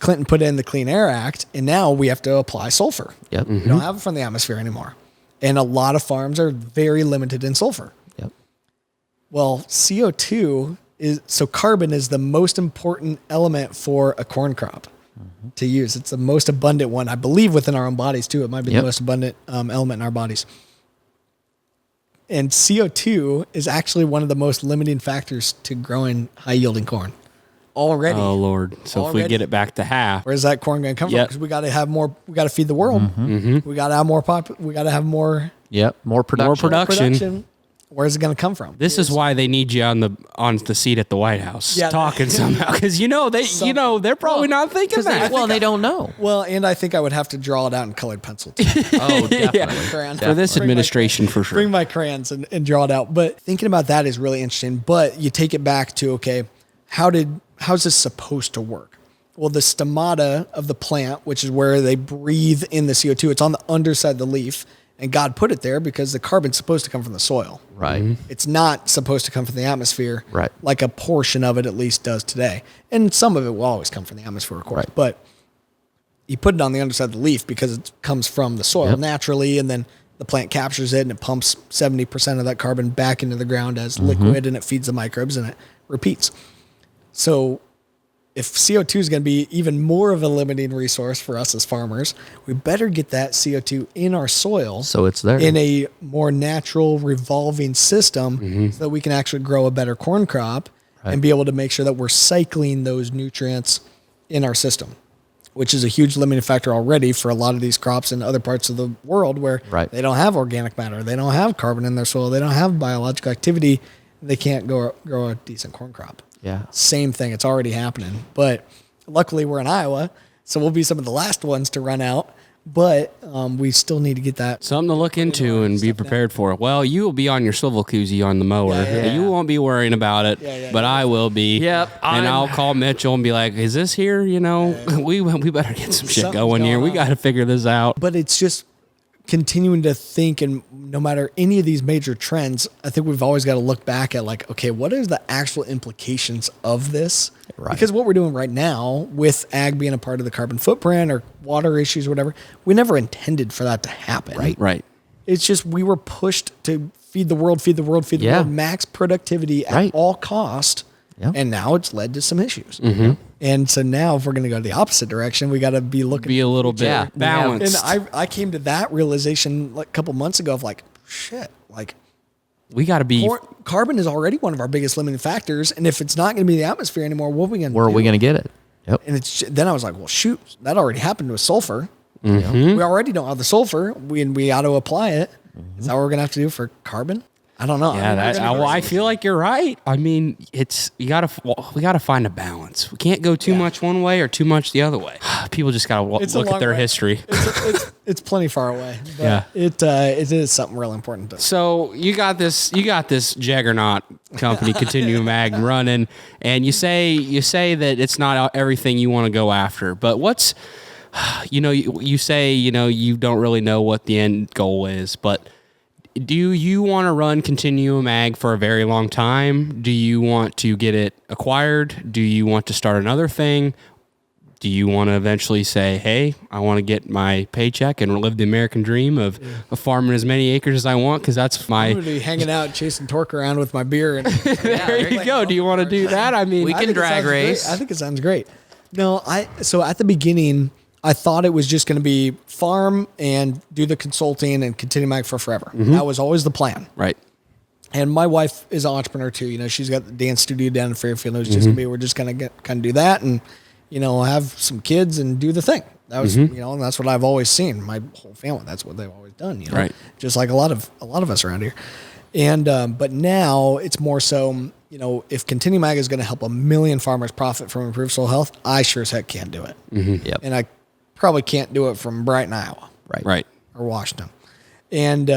Speaker 1: Clinton put in the Clean Air Act, and now we have to apply sulfur.
Speaker 2: Yep.
Speaker 1: We don't have it from the atmosphere anymore. And a lot of farms are very limited in sulfur.
Speaker 2: Yep.
Speaker 1: Well, carbon is the most important element for a corn crop to use. It's the most abundant one, I believe, within our own bodies too. It might be the most abundant element in our bodies. And CO2 is actually one of the most limiting factors to growing high yielding corn already.
Speaker 3: Oh Lord. So if we get it back to half,
Speaker 1: where's that corn going to come from? Because we got to have more, we got to feed the world. We got to have more we got to have more.
Speaker 2: Yep. More production.
Speaker 1: Where's it going to come from?
Speaker 3: This is why they need you on the seat at the White House talking somehow, because they're probably not thinking that.
Speaker 2: They don't know.
Speaker 1: Well, and I think I would have to draw it out in colored pencil too.
Speaker 2: Oh, definitely.
Speaker 1: Crayons.
Speaker 3: For this administration, for sure.
Speaker 1: Bring my crayons and draw it out. But thinking about that is really interesting. But you take it back to, okay, how's this supposed to work? Well, the stomata of the plant, which is where they breathe in the CO2, it's on the underside of the leaf. And God put it there because the carbon's supposed to come from the soil.
Speaker 2: Right.
Speaker 1: It's not supposed to come from the atmosphere.
Speaker 2: Right.
Speaker 1: Like a portion of it at least does today. And some of it will always come from the atmosphere, of course.
Speaker 2: Right.
Speaker 1: But you put it on the underside of the leaf because it comes from the soil naturally, and then the plant captures it and it pumps 70% of that carbon back into the ground as liquid, and it feeds the microbes and it repeats. So if CO2 is going to be even more of a limiting resource for us as farmers, we better get that CO2 in our soil.
Speaker 2: So it's there.
Speaker 1: In a more natural revolving system so that we can actually grow a better corn crop and be able to make sure that we're cycling those nutrients in our system, which is a huge limiting factor already for a lot of these crops in other parts of the world where they don't have organic matter. They don't have carbon in their soil. They don't have biological activity. They can't grow a decent corn crop.
Speaker 2: Yeah.
Speaker 1: Same thing. It's already happening. But luckily we're in Iowa, so we'll be some of the last ones to run out. But we still need to get that.
Speaker 3: Something to look into and be prepared for. Well, you will be on your swivel koozie on the mower. You won't be worrying about it, but I will be.
Speaker 2: Yep.
Speaker 3: And I'll call Mitchell and be like, is this here? We better get some shit going here. We got to figure this out.
Speaker 1: But it's just continuing to think, and no matter any of these major trends, I think we've always got to look back at like, okay, what is the actual implications of this?
Speaker 2: Right.
Speaker 1: Because what we're doing right now with ag being a part of the carbon footprint or water issues or whatever, we never intended for that to happen.
Speaker 3: Right.
Speaker 1: It's just we were pushed to feed the world, max productivity at all cost.
Speaker 2: Yeah.
Speaker 1: And now it's led to some issues. Mm-hmm. And so now if we're going to go the opposite direction, we got to be looking.
Speaker 3: Be a little bit balanced.
Speaker 1: And I came to that realization like a couple months ago of like, shit, like
Speaker 3: we got to be.
Speaker 1: Carbon is already one of our biggest limiting factors. And if it's not going to be the atmosphere anymore, what are we going to do?
Speaker 2: Where are we going to get it? Yep.
Speaker 1: And then I was like, well, shoot, that already happened with sulfur. Mm-hmm. We already don't have the sulfur. We ought to apply it. Mm-hmm. Is that what we're going to have to do for carbon? I don't know.
Speaker 3: Yeah, I feel like you're right. I mean, we gotta find a balance. We can't go too much one way or too much the other way. People just gotta look at their history.
Speaker 1: It's plenty far away. But
Speaker 3: yeah,
Speaker 1: it is something real important.
Speaker 3: So you got this juggernaut company, Continuum Ag, running, and you say that it's not everything you want to go after. But what's, you say you don't really know what the end goal is, but do you want to run Continuum Ag for a very long time? Do you want to get it acquired? Do you want to start another thing? Do you want to eventually say, hey, I want to get my paycheck and live the American dream of farming as many acres as I want? Because that's my...
Speaker 1: I'm going to be hanging out, chasing torque around with my beer. And
Speaker 3: there you go. Do you want to do that? I mean...
Speaker 2: We can drag race.
Speaker 1: I think it sounds great. No, so at the beginning... I thought it was just going to be farm and do the consulting and Continuum Ag for forever. Mm-hmm. That was always the plan.
Speaker 3: Right.
Speaker 1: And my wife is an entrepreneur too. She's got the dance studio down in Fairfield. It was just going to be, we're just going to kind of do that and, have some kids and do the thing. That was, and that's what I've always seen. My whole family, that's what they've always done,
Speaker 3: Right.
Speaker 1: Just like a lot of us around here. And, but now it's more so, if Continuum Ag is going to help 1 million farmers profit from improved soil health, I sure as heck can't do it.
Speaker 2: Mm-hmm. Yep.
Speaker 1: And I probably can't do it from Brighton, Iowa.
Speaker 3: Right.
Speaker 1: Or Washington. And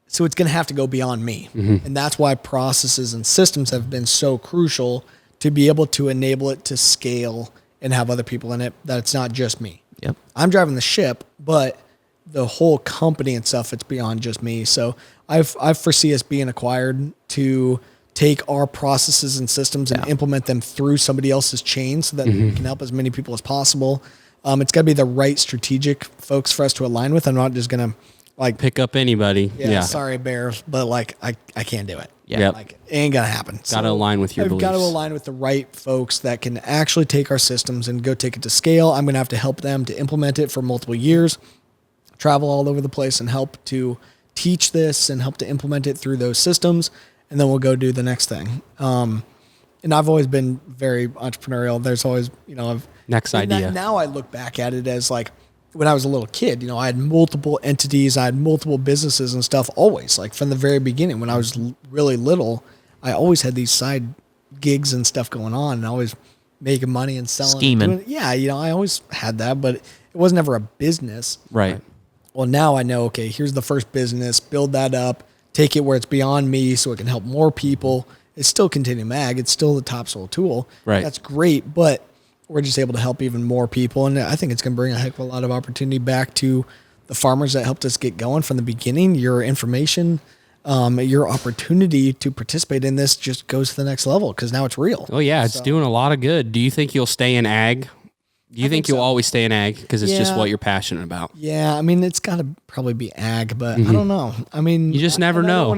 Speaker 1: so it's going to have to go beyond me.
Speaker 3: Mm-hmm.
Speaker 1: And that's why processes and systems have been so crucial to be able to enable it to scale and have other people in it, that it's not just me.
Speaker 2: Yep.
Speaker 1: I'm driving the ship, but the whole company and stuff, it's beyond just me. So I foresee us being acquired to take our processes and systems and implement them through somebody else's chain so that we can help as many people as possible. It's got to be the right strategic folks for us to align with. I'm not just going to
Speaker 3: pick up anybody. Yeah.
Speaker 1: Sorry, Bear, but I can't do it.
Speaker 3: Yeah. Yep.
Speaker 1: It ain't going to happen.
Speaker 3: Got to align with your beliefs.
Speaker 1: I've got to align with the right folks that can actually take our systems and go take it to scale. I'm going to have to help them to implement it for multiple years, travel all over the place and help to teach this and help to implement it through those systems. And then we'll go do the next thing. And I've always been very entrepreneurial. There's always,
Speaker 3: next idea.
Speaker 1: Now I look back at it as when I was a little kid, I had multiple entities, I had multiple businesses and stuff always, from the very beginning. When I was really little, I always had these side gigs and stuff going on and always making money and selling.
Speaker 2: Scheming.
Speaker 1: I always had that, but it wasn't ever a business.
Speaker 3: Right.
Speaker 1: Well, now I know, okay, here's the first business, build that up, take it where it's beyond me so it can help more people. It's still Continuum Ag. It's still the Topsoil tool.
Speaker 3: Right.
Speaker 1: That's great, but we're just able to help even more people. And I think it's going to bring a heck of a lot of opportunity back to the farmers that helped us get going from the beginning. Your information, your opportunity to participate in this just goes to the next level because now it's real.
Speaker 3: Oh, yeah. It's doing a lot of good. Do you think you'll stay in ag? Do you think you'll always stay in ag because it's just what you're passionate about?
Speaker 1: Yeah. I mean, it's got to probably be ag, but I don't know. I mean,
Speaker 3: you just never know.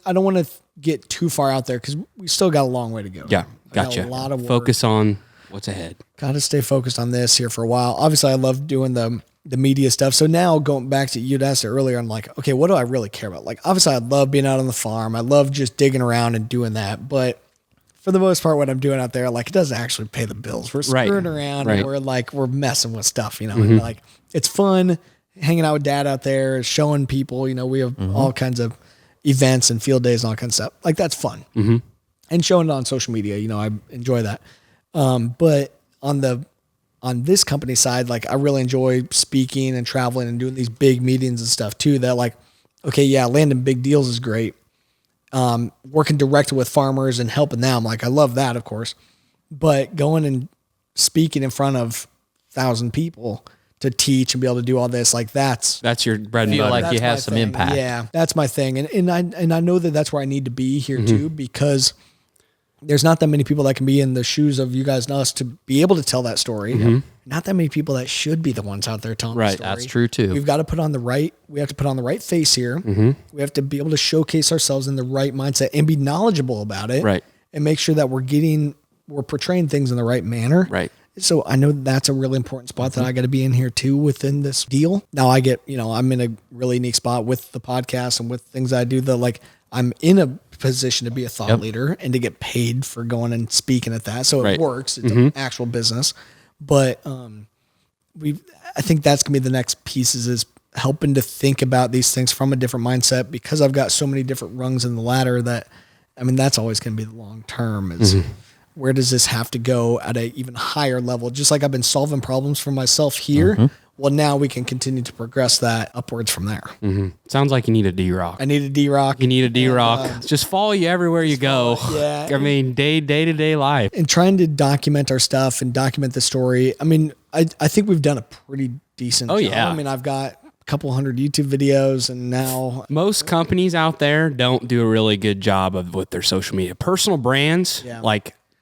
Speaker 1: I don't want to get too far out there because we still got a long way to go.
Speaker 3: Yeah. Gotcha.
Speaker 1: A lot of work.
Speaker 3: Focus on what's ahead.
Speaker 1: Got to stay focused on this here for a while. Obviously, I love doing the media stuff. So now going back to, you'd asked it earlier, I'm like, okay, what do I really care about? Obviously, I love being out on the farm. I love just digging around and doing that. But for the most part, what I'm doing out there, it doesn't actually pay the bills. We're screwing around and we're messing with stuff, and it's fun hanging out with Dad out there, showing people, we have all kinds of events and field days and all kinds of stuff. That's fun.
Speaker 3: Mm-hmm.
Speaker 1: And showing it on social media, I enjoy that. But on this company side, I really enjoy speaking and traveling and doing these big meetings and stuff too, that okay, yeah, landing big deals is great. Working directly with farmers and helping them. I love that, of course, but going and speaking in front of 1,000 people to teach and be able to do all this. Like that's
Speaker 3: your bread and
Speaker 2: Feel
Speaker 3: butter.
Speaker 2: like you
Speaker 1: that's
Speaker 2: have
Speaker 1: my
Speaker 2: some
Speaker 1: thing.
Speaker 2: impact.
Speaker 1: Yeah, that's my thing. And I know that's where I need to be here too, because there's not that many people that can be in the shoes of you guys and us to be able to tell that story. Not that many people that should be the ones out there telling the story.
Speaker 2: That's true too.
Speaker 1: We have to put on the right face here. We have to be able to showcase ourselves in the right mindset and be knowledgeable about it.
Speaker 3: Right.
Speaker 1: And make sure that we're portraying things in the right manner.
Speaker 3: Right.
Speaker 1: So I know that's a really important spot that I got to be in here too within this deal. Now I get, I'm in a really unique spot with the podcast and with things I do that like I'm in a position to be a thought leader and to get paid for going and speaking at that. So it works. It's an actual business. But I think that's gonna be the next pieces is helping to think about these things from a different mindset, because I've got so many different rungs in the ladder that, that's always gonna be the long term is where does this have to go at a even higher level? Just like I've been solving problems for myself here. Well, now we can continue to progress that upwards from there.
Speaker 3: Sounds like you need a D-Rock.
Speaker 1: I need a D-Rock.
Speaker 3: You need a D-Rock. Just follow you everywhere you go.
Speaker 1: Yeah.
Speaker 3: Day-to-day life.
Speaker 1: And trying to document our stuff and document the story. I think we've done a pretty decent job.
Speaker 3: Yeah.
Speaker 1: I've got a couple hundred YouTube videos, and now
Speaker 3: Most companies out there don't do a really good job with their social media. Personal brands,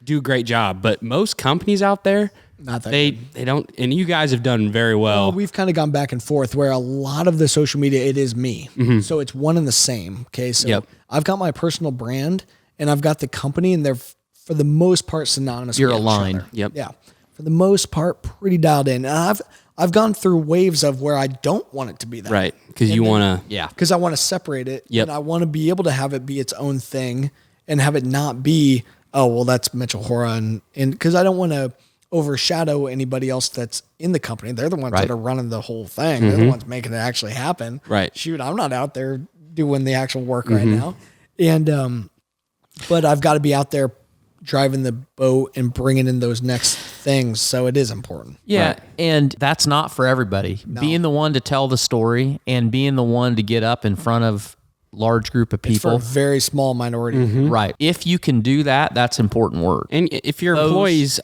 Speaker 3: do a great job, but most companies out there,
Speaker 1: not that
Speaker 3: they
Speaker 1: good.
Speaker 3: don't, and you guys have done very well.
Speaker 1: We've kind of gone back and forth where a lot of the social media, it is me. So it's one and the same. Okay. So I've got my personal brand and I've got the company, and they're for the most part synonymous.
Speaker 2: You're
Speaker 1: with each
Speaker 2: aligned.
Speaker 1: other.
Speaker 3: Yep.
Speaker 1: Yeah. For the most part, pretty dialed in. And I've gone through waves of where I don't want it to be that.
Speaker 3: Right. Because you want to,
Speaker 1: Because I want to separate it.
Speaker 3: Yep.
Speaker 1: And I want to be able to have it be its own thing and have it not be, oh, well, that's Mitchell Hora. And because I don't want to overshadow anybody else that's in the company. They're the ones that are running the whole thing. They're the ones making it actually happen.
Speaker 3: Right.
Speaker 1: Shoot, I'm not out there doing the actual work right now. And, but I've got to be out there driving the boat and bringing in those next things. So it is important.
Speaker 2: Yeah,
Speaker 3: Right.
Speaker 2: and that's not for everybody. Being the one to tell the story and being the one to get up in front of large group of
Speaker 1: For a
Speaker 2: people.
Speaker 1: very small minority.
Speaker 2: Right. If you can do that, that's important work.
Speaker 3: and if your employees,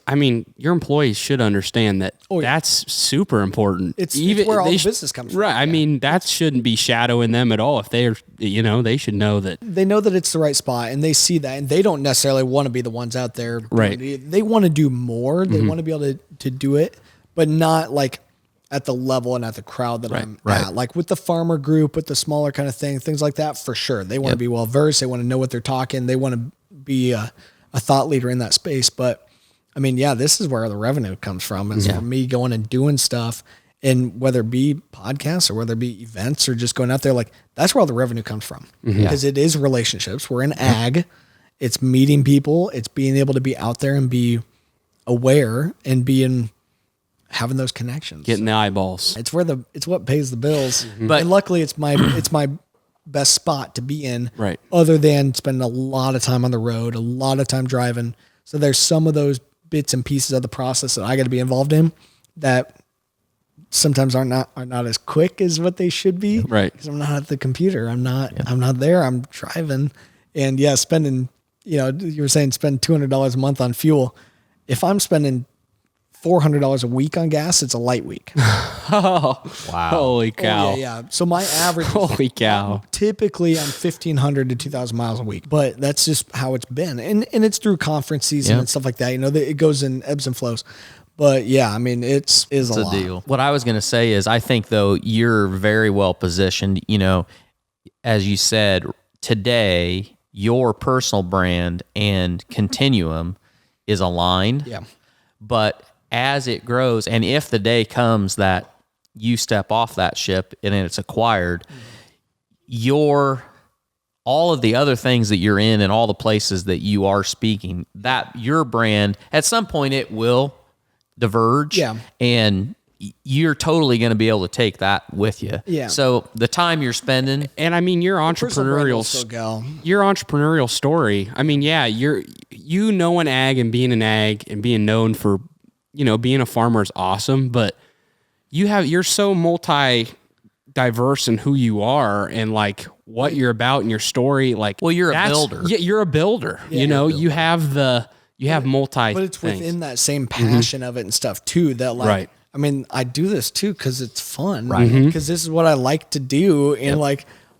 Speaker 3: your employees should understand that that's super important.
Speaker 1: It's where all the business comes from.
Speaker 3: Right. That shouldn't be shadowing them at all. If they're, they should know that.
Speaker 1: They know that it's the right spot, and they see that, and they don't necessarily want to be the ones out there.
Speaker 3: Right.
Speaker 1: They want to do more. They want to be able to do it, but not like at the level and at the crowd that I'm at. Like with the farmer group, with the smaller kind of things like that, for sure. They want to be well versed. They want to know what they're talking. They want to be a thought leader in that space. But this is where the revenue comes from. Is from me going and doing stuff, and whether it be podcasts or whether it be events or just going out there, like that's where all the revenue comes from, because it is relationships. We're in ag. It's meeting people. It's being able to be out there and be aware and having those connections,
Speaker 3: Getting the eyeballs.
Speaker 1: it's what pays the bills.
Speaker 2: But-
Speaker 1: and luckily it's my best spot to be in,
Speaker 3: Right.
Speaker 1: other than spending a lot of time on the road, a lot of time driving. So there's some of those bits and pieces of the process that I got to be involved in that sometimes are not as quick as what they should be.
Speaker 3: Right.
Speaker 1: Because I'm not at the computer. I'm not there. I'm driving, and spending, you were saying spend $200 a month on fuel. If I'm spending $400 a week on gas, it's a light week.
Speaker 3: Wow. Holy cow.
Speaker 1: Yeah. So my average,
Speaker 3: Holy cow.
Speaker 1: typically I'm 1,500 to 2,000 miles a week, but that's just how it's been. And it's through conference season and stuff like that. It goes in ebbs and flows. But it's a lot.
Speaker 2: Deal. What I was going to say is, I think though you're very well positioned. As you said today, your personal brand and Continuum is aligned.
Speaker 1: Yeah.
Speaker 2: But as it grows, and if the day comes that you step off that ship and it's acquired, all of the other things that you're in and all the places that you are speaking, that your brand, at some point it will diverge.
Speaker 1: Yeah.
Speaker 2: And you're totally going to be able to take that with you.
Speaker 1: Yeah.
Speaker 2: So the time you're spending,
Speaker 3: And your
Speaker 1: Personal brand will
Speaker 3: entrepreneurial
Speaker 1: still go.
Speaker 3: your entrepreneurial story. You're knowing ag and being an ag and being known for, being a farmer is awesome, but you're so diverse in who you are and like what you're about and your story. Like,
Speaker 2: Well, you're a builder.
Speaker 3: Yeah, you're a builder. You have multi.
Speaker 1: But it's
Speaker 3: things.
Speaker 1: within that same passion of it and stuff too, that like,
Speaker 3: Right.
Speaker 1: I mean, I do this too because it's fun,
Speaker 2: Right.
Speaker 1: Because this is what I like to do, and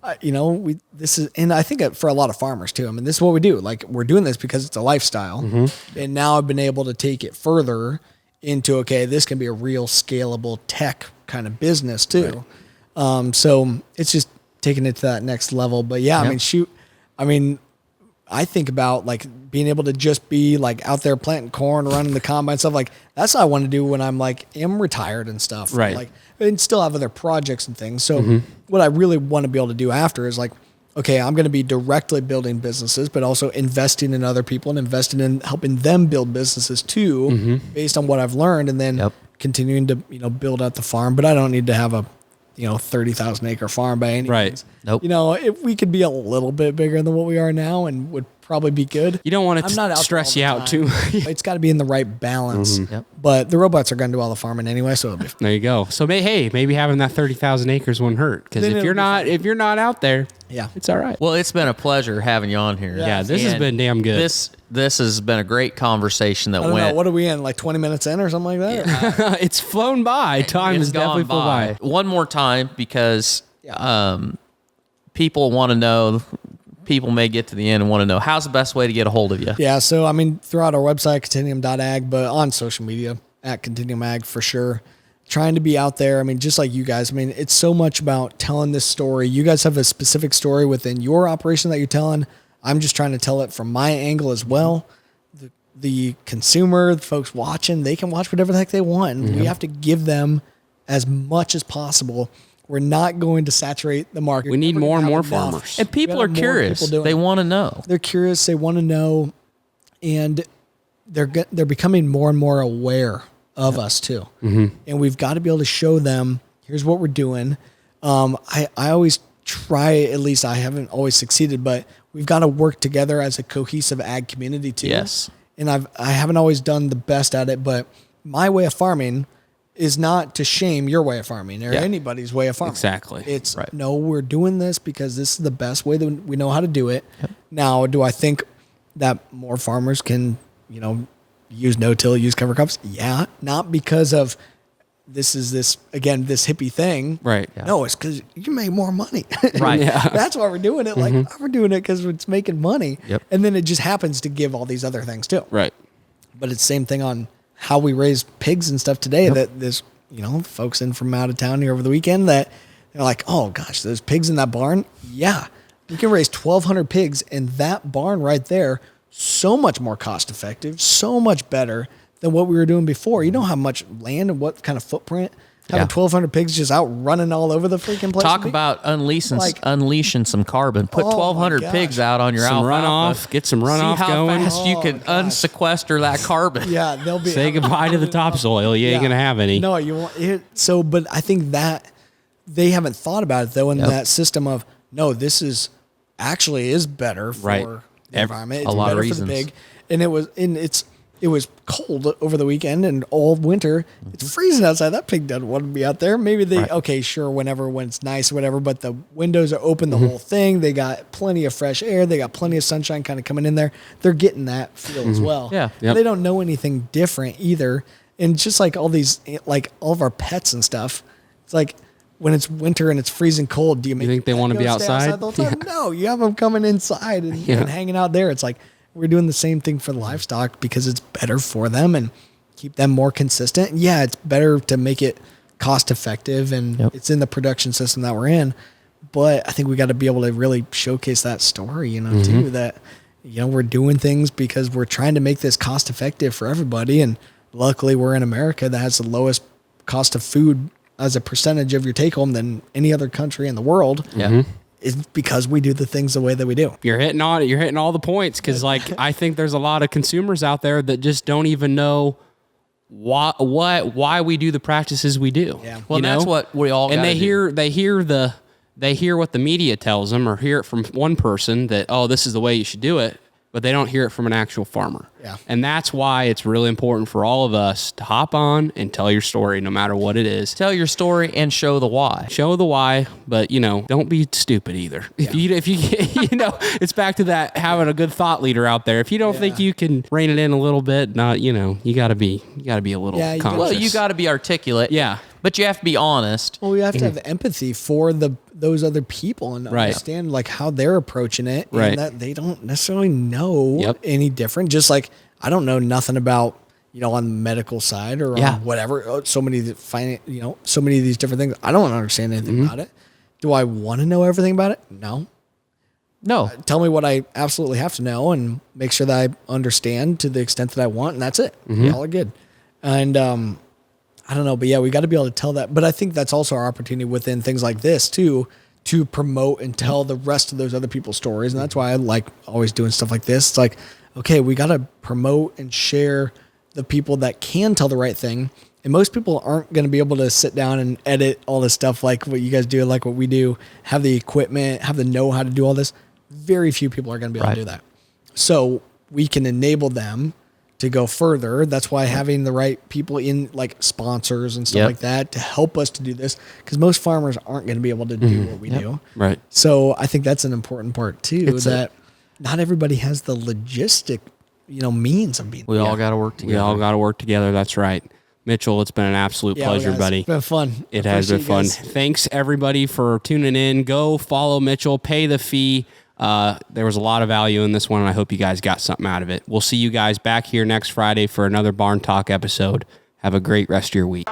Speaker 1: and I think for a lot of farmers too. I mean, this is what we do. Like, we're doing this because it's a lifestyle, and now I've been able to take it further into this can be a real scalable tech kind of business too. Right. So it's just taking it to that next level. But yeah, I mean, I think about like being able to just be like out there planting corn, running the combine stuff. Like, that's what I want to do when I'm am retired and stuff.
Speaker 3: Right.
Speaker 1: Like, and still have other projects and things. So what I really want to be able to do after is like, okay, I'm going to be directly building businesses, but also investing in other people and investing in helping them build businesses too, based on what I've learned, and then continuing to, build out the farm. But I don't need to have a 30,000 acre farm by any means.
Speaker 2: Nope.
Speaker 1: If we could be a little bit bigger than what we are now, and would probably be good.
Speaker 3: You don't want to stress you out too.
Speaker 1: It's got to be in the right balance.
Speaker 2: Yep.
Speaker 1: But the robots are going to do all the farming anyway, so it'll be
Speaker 3: There you go. So maybe having that 30,000 acres won't hurt, because if you're not out there, it's all right.
Speaker 2: Well, it's been a pleasure having you on here.
Speaker 3: Yeah, this has been damn good.
Speaker 2: This has been a great conversation that
Speaker 1: I don't
Speaker 2: went.
Speaker 1: know, what are we in, like 20 minutes in or something like that?
Speaker 3: It's flown by. Time has definitely flown by.
Speaker 2: One more time, because people want to know. People may get to the end and want to know, how's the best way to get a hold of you?
Speaker 1: Yeah, so I mean, throughout our website, continuum.ag, but on social media at Continuum Ag for sure. Trying to be out there. I mean, just like you guys, I mean, it's so much about telling this story. You guys have a specific story within your operation that you're telling. I'm just trying to tell it from my angle as well. The consumer, the folks watching, they can watch whatever the heck they want. And we have to give them as much as possible. We're not going to saturate the market.
Speaker 3: We need more and more farmers.
Speaker 2: And people are curious. They want to know.
Speaker 1: They're curious. They want to know. And they're becoming more and more aware of us too. And we've got to be able to show them, here's what we're doing. I always try, at least I haven't always succeeded, but we've got to work together as a cohesive ag community too.
Speaker 2: Yes.
Speaker 1: And I haven't always done the best at it, but my way of farming is not to shame your way of farming or anybody's way of farming.
Speaker 3: Exactly.
Speaker 1: It's no, we're doing this because this is the best way that we know how to do it. Now, do I think that more farmers can, use no-till, use cover crops? Yeah. Not because of this hippie thing.
Speaker 3: Right.
Speaker 2: Yeah.
Speaker 1: No, it's because you make more money.
Speaker 2: Right.
Speaker 1: That's why we're doing it. Like, we're doing it because it's making money.
Speaker 2: Yep.
Speaker 1: And then it just happens to give all these other things too.
Speaker 3: Right.
Speaker 1: But it's the same thing on how we raise pigs and stuff today. That there's, folks in from out of town here over the weekend that they're like, oh gosh, those pigs in that barn. Yeah. You can raise 1,200 pigs in that barn right there. So much more cost effective, so much better than what we were doing before. You know how much land and what kind of footprint having 1,200 pigs just out running all over the freaking place.
Speaker 2: Talk about unleashing some carbon. Put 1,200 pigs out on your
Speaker 3: some
Speaker 2: alfalfa.
Speaker 3: Get some runoff
Speaker 2: See how
Speaker 3: going.
Speaker 2: fast you can unsequester that carbon.
Speaker 1: Yeah, they'll be
Speaker 3: Say goodbye to the topsoil. You ain't gonna have any.
Speaker 1: No, you won't. So, but I think that they haven't thought about it though in that system of no, this is better for the environment. It's
Speaker 2: a lot
Speaker 1: better
Speaker 2: of
Speaker 1: for the
Speaker 2: reasons.
Speaker 1: pig, and it was cold over the weekend and all winter. It's freezing outside. That pig doesn't want to be out there. Maybe when it's nice or whatever, but the windows are open the whole thing. They got plenty of fresh air. They got plenty of sunshine kind of coming in there. They're getting that feel as well.
Speaker 2: Yeah.
Speaker 3: Yep.
Speaker 1: They don't know anything different either. And just like all these, like all of our pets and stuff, it's like when it's winter and it's freezing cold, do you
Speaker 3: think they want to be outside?
Speaker 1: the whole time? No, you have them coming inside and hanging out there. It's like, we're doing the same thing for the livestock because it's better for them and keep them more consistent. Yeah, it's better to make it cost effective and it's in the production system that we're in. But I think we got to be able to really showcase that story, too, that, we're doing things because we're trying to make this cost effective for everybody. And luckily we're in America that has the lowest cost of food as a percentage of your take home than any other country in the world.
Speaker 2: Yeah.
Speaker 1: It's because we do the things the way that we do.
Speaker 3: You're hitting on it. You're hitting all the points because, I think there's a lot of consumers out there that just don't even know why we do the practices we do.
Speaker 1: Yeah.
Speaker 2: Well, that's what we all.
Speaker 3: And
Speaker 2: they
Speaker 3: hear what the media tells them or hear it from one person that this is the way you should do it. but they don't hear it from an actual farmer.
Speaker 1: Yeah.
Speaker 3: And that's why it's really important for all of us to hop on and tell your story, no matter what it is.
Speaker 2: Tell your story and show the why.
Speaker 3: Show the why, but don't be stupid either. If you it's back to that having a good thought leader out there. If you don't think you can rein it in a little bit, you got to be a little conscious.
Speaker 2: Well, you got to be articulate.
Speaker 3: Yeah.
Speaker 2: But you have to be honest.
Speaker 1: Well, we have to have empathy for those other people and understand like how they're approaching it, and that they don't necessarily know any different. Just like I don't know nothing about on the medical side or on whatever. So many so many of these different things. I don't understand anything about it. Do I want to know everything about it? No. Tell me what I absolutely have to know, and make sure that I understand to the extent that I want, and that's it. All are good. And I don't know, but we got to be able to tell that. But I think that's also our opportunity within things like this too, to promote and tell the rest of those other people's stories. And that's why I like always doing stuff like this. It's like, okay, we got to promote and share the people that can tell the right thing. And most people aren't going to be able to sit down and edit all this stuff like what you guys do, like what we do, have the equipment, have the know how to do all this. Very few people are going to be able to do that. So we can enable them to go further. That's why having the right people in, like sponsors and stuff like that, to help us to do this, because most farmers aren't going to be able to do what we do.
Speaker 3: Right.
Speaker 1: So I think that's an important part too, that not everybody has the logistic, means of being.
Speaker 2: We all got to work together.
Speaker 3: We all got to work together. That's right. Mitchell, it's been an absolute pleasure, buddy.
Speaker 1: It's been fun.
Speaker 3: It has been fun. Thanks everybody for tuning in. Go follow Mitchell, pay the fee. There was a lot of value in this one, and I hope you guys got something out of it. We'll see you guys back here next Friday for another Barn Talk episode. Have a great rest of your week.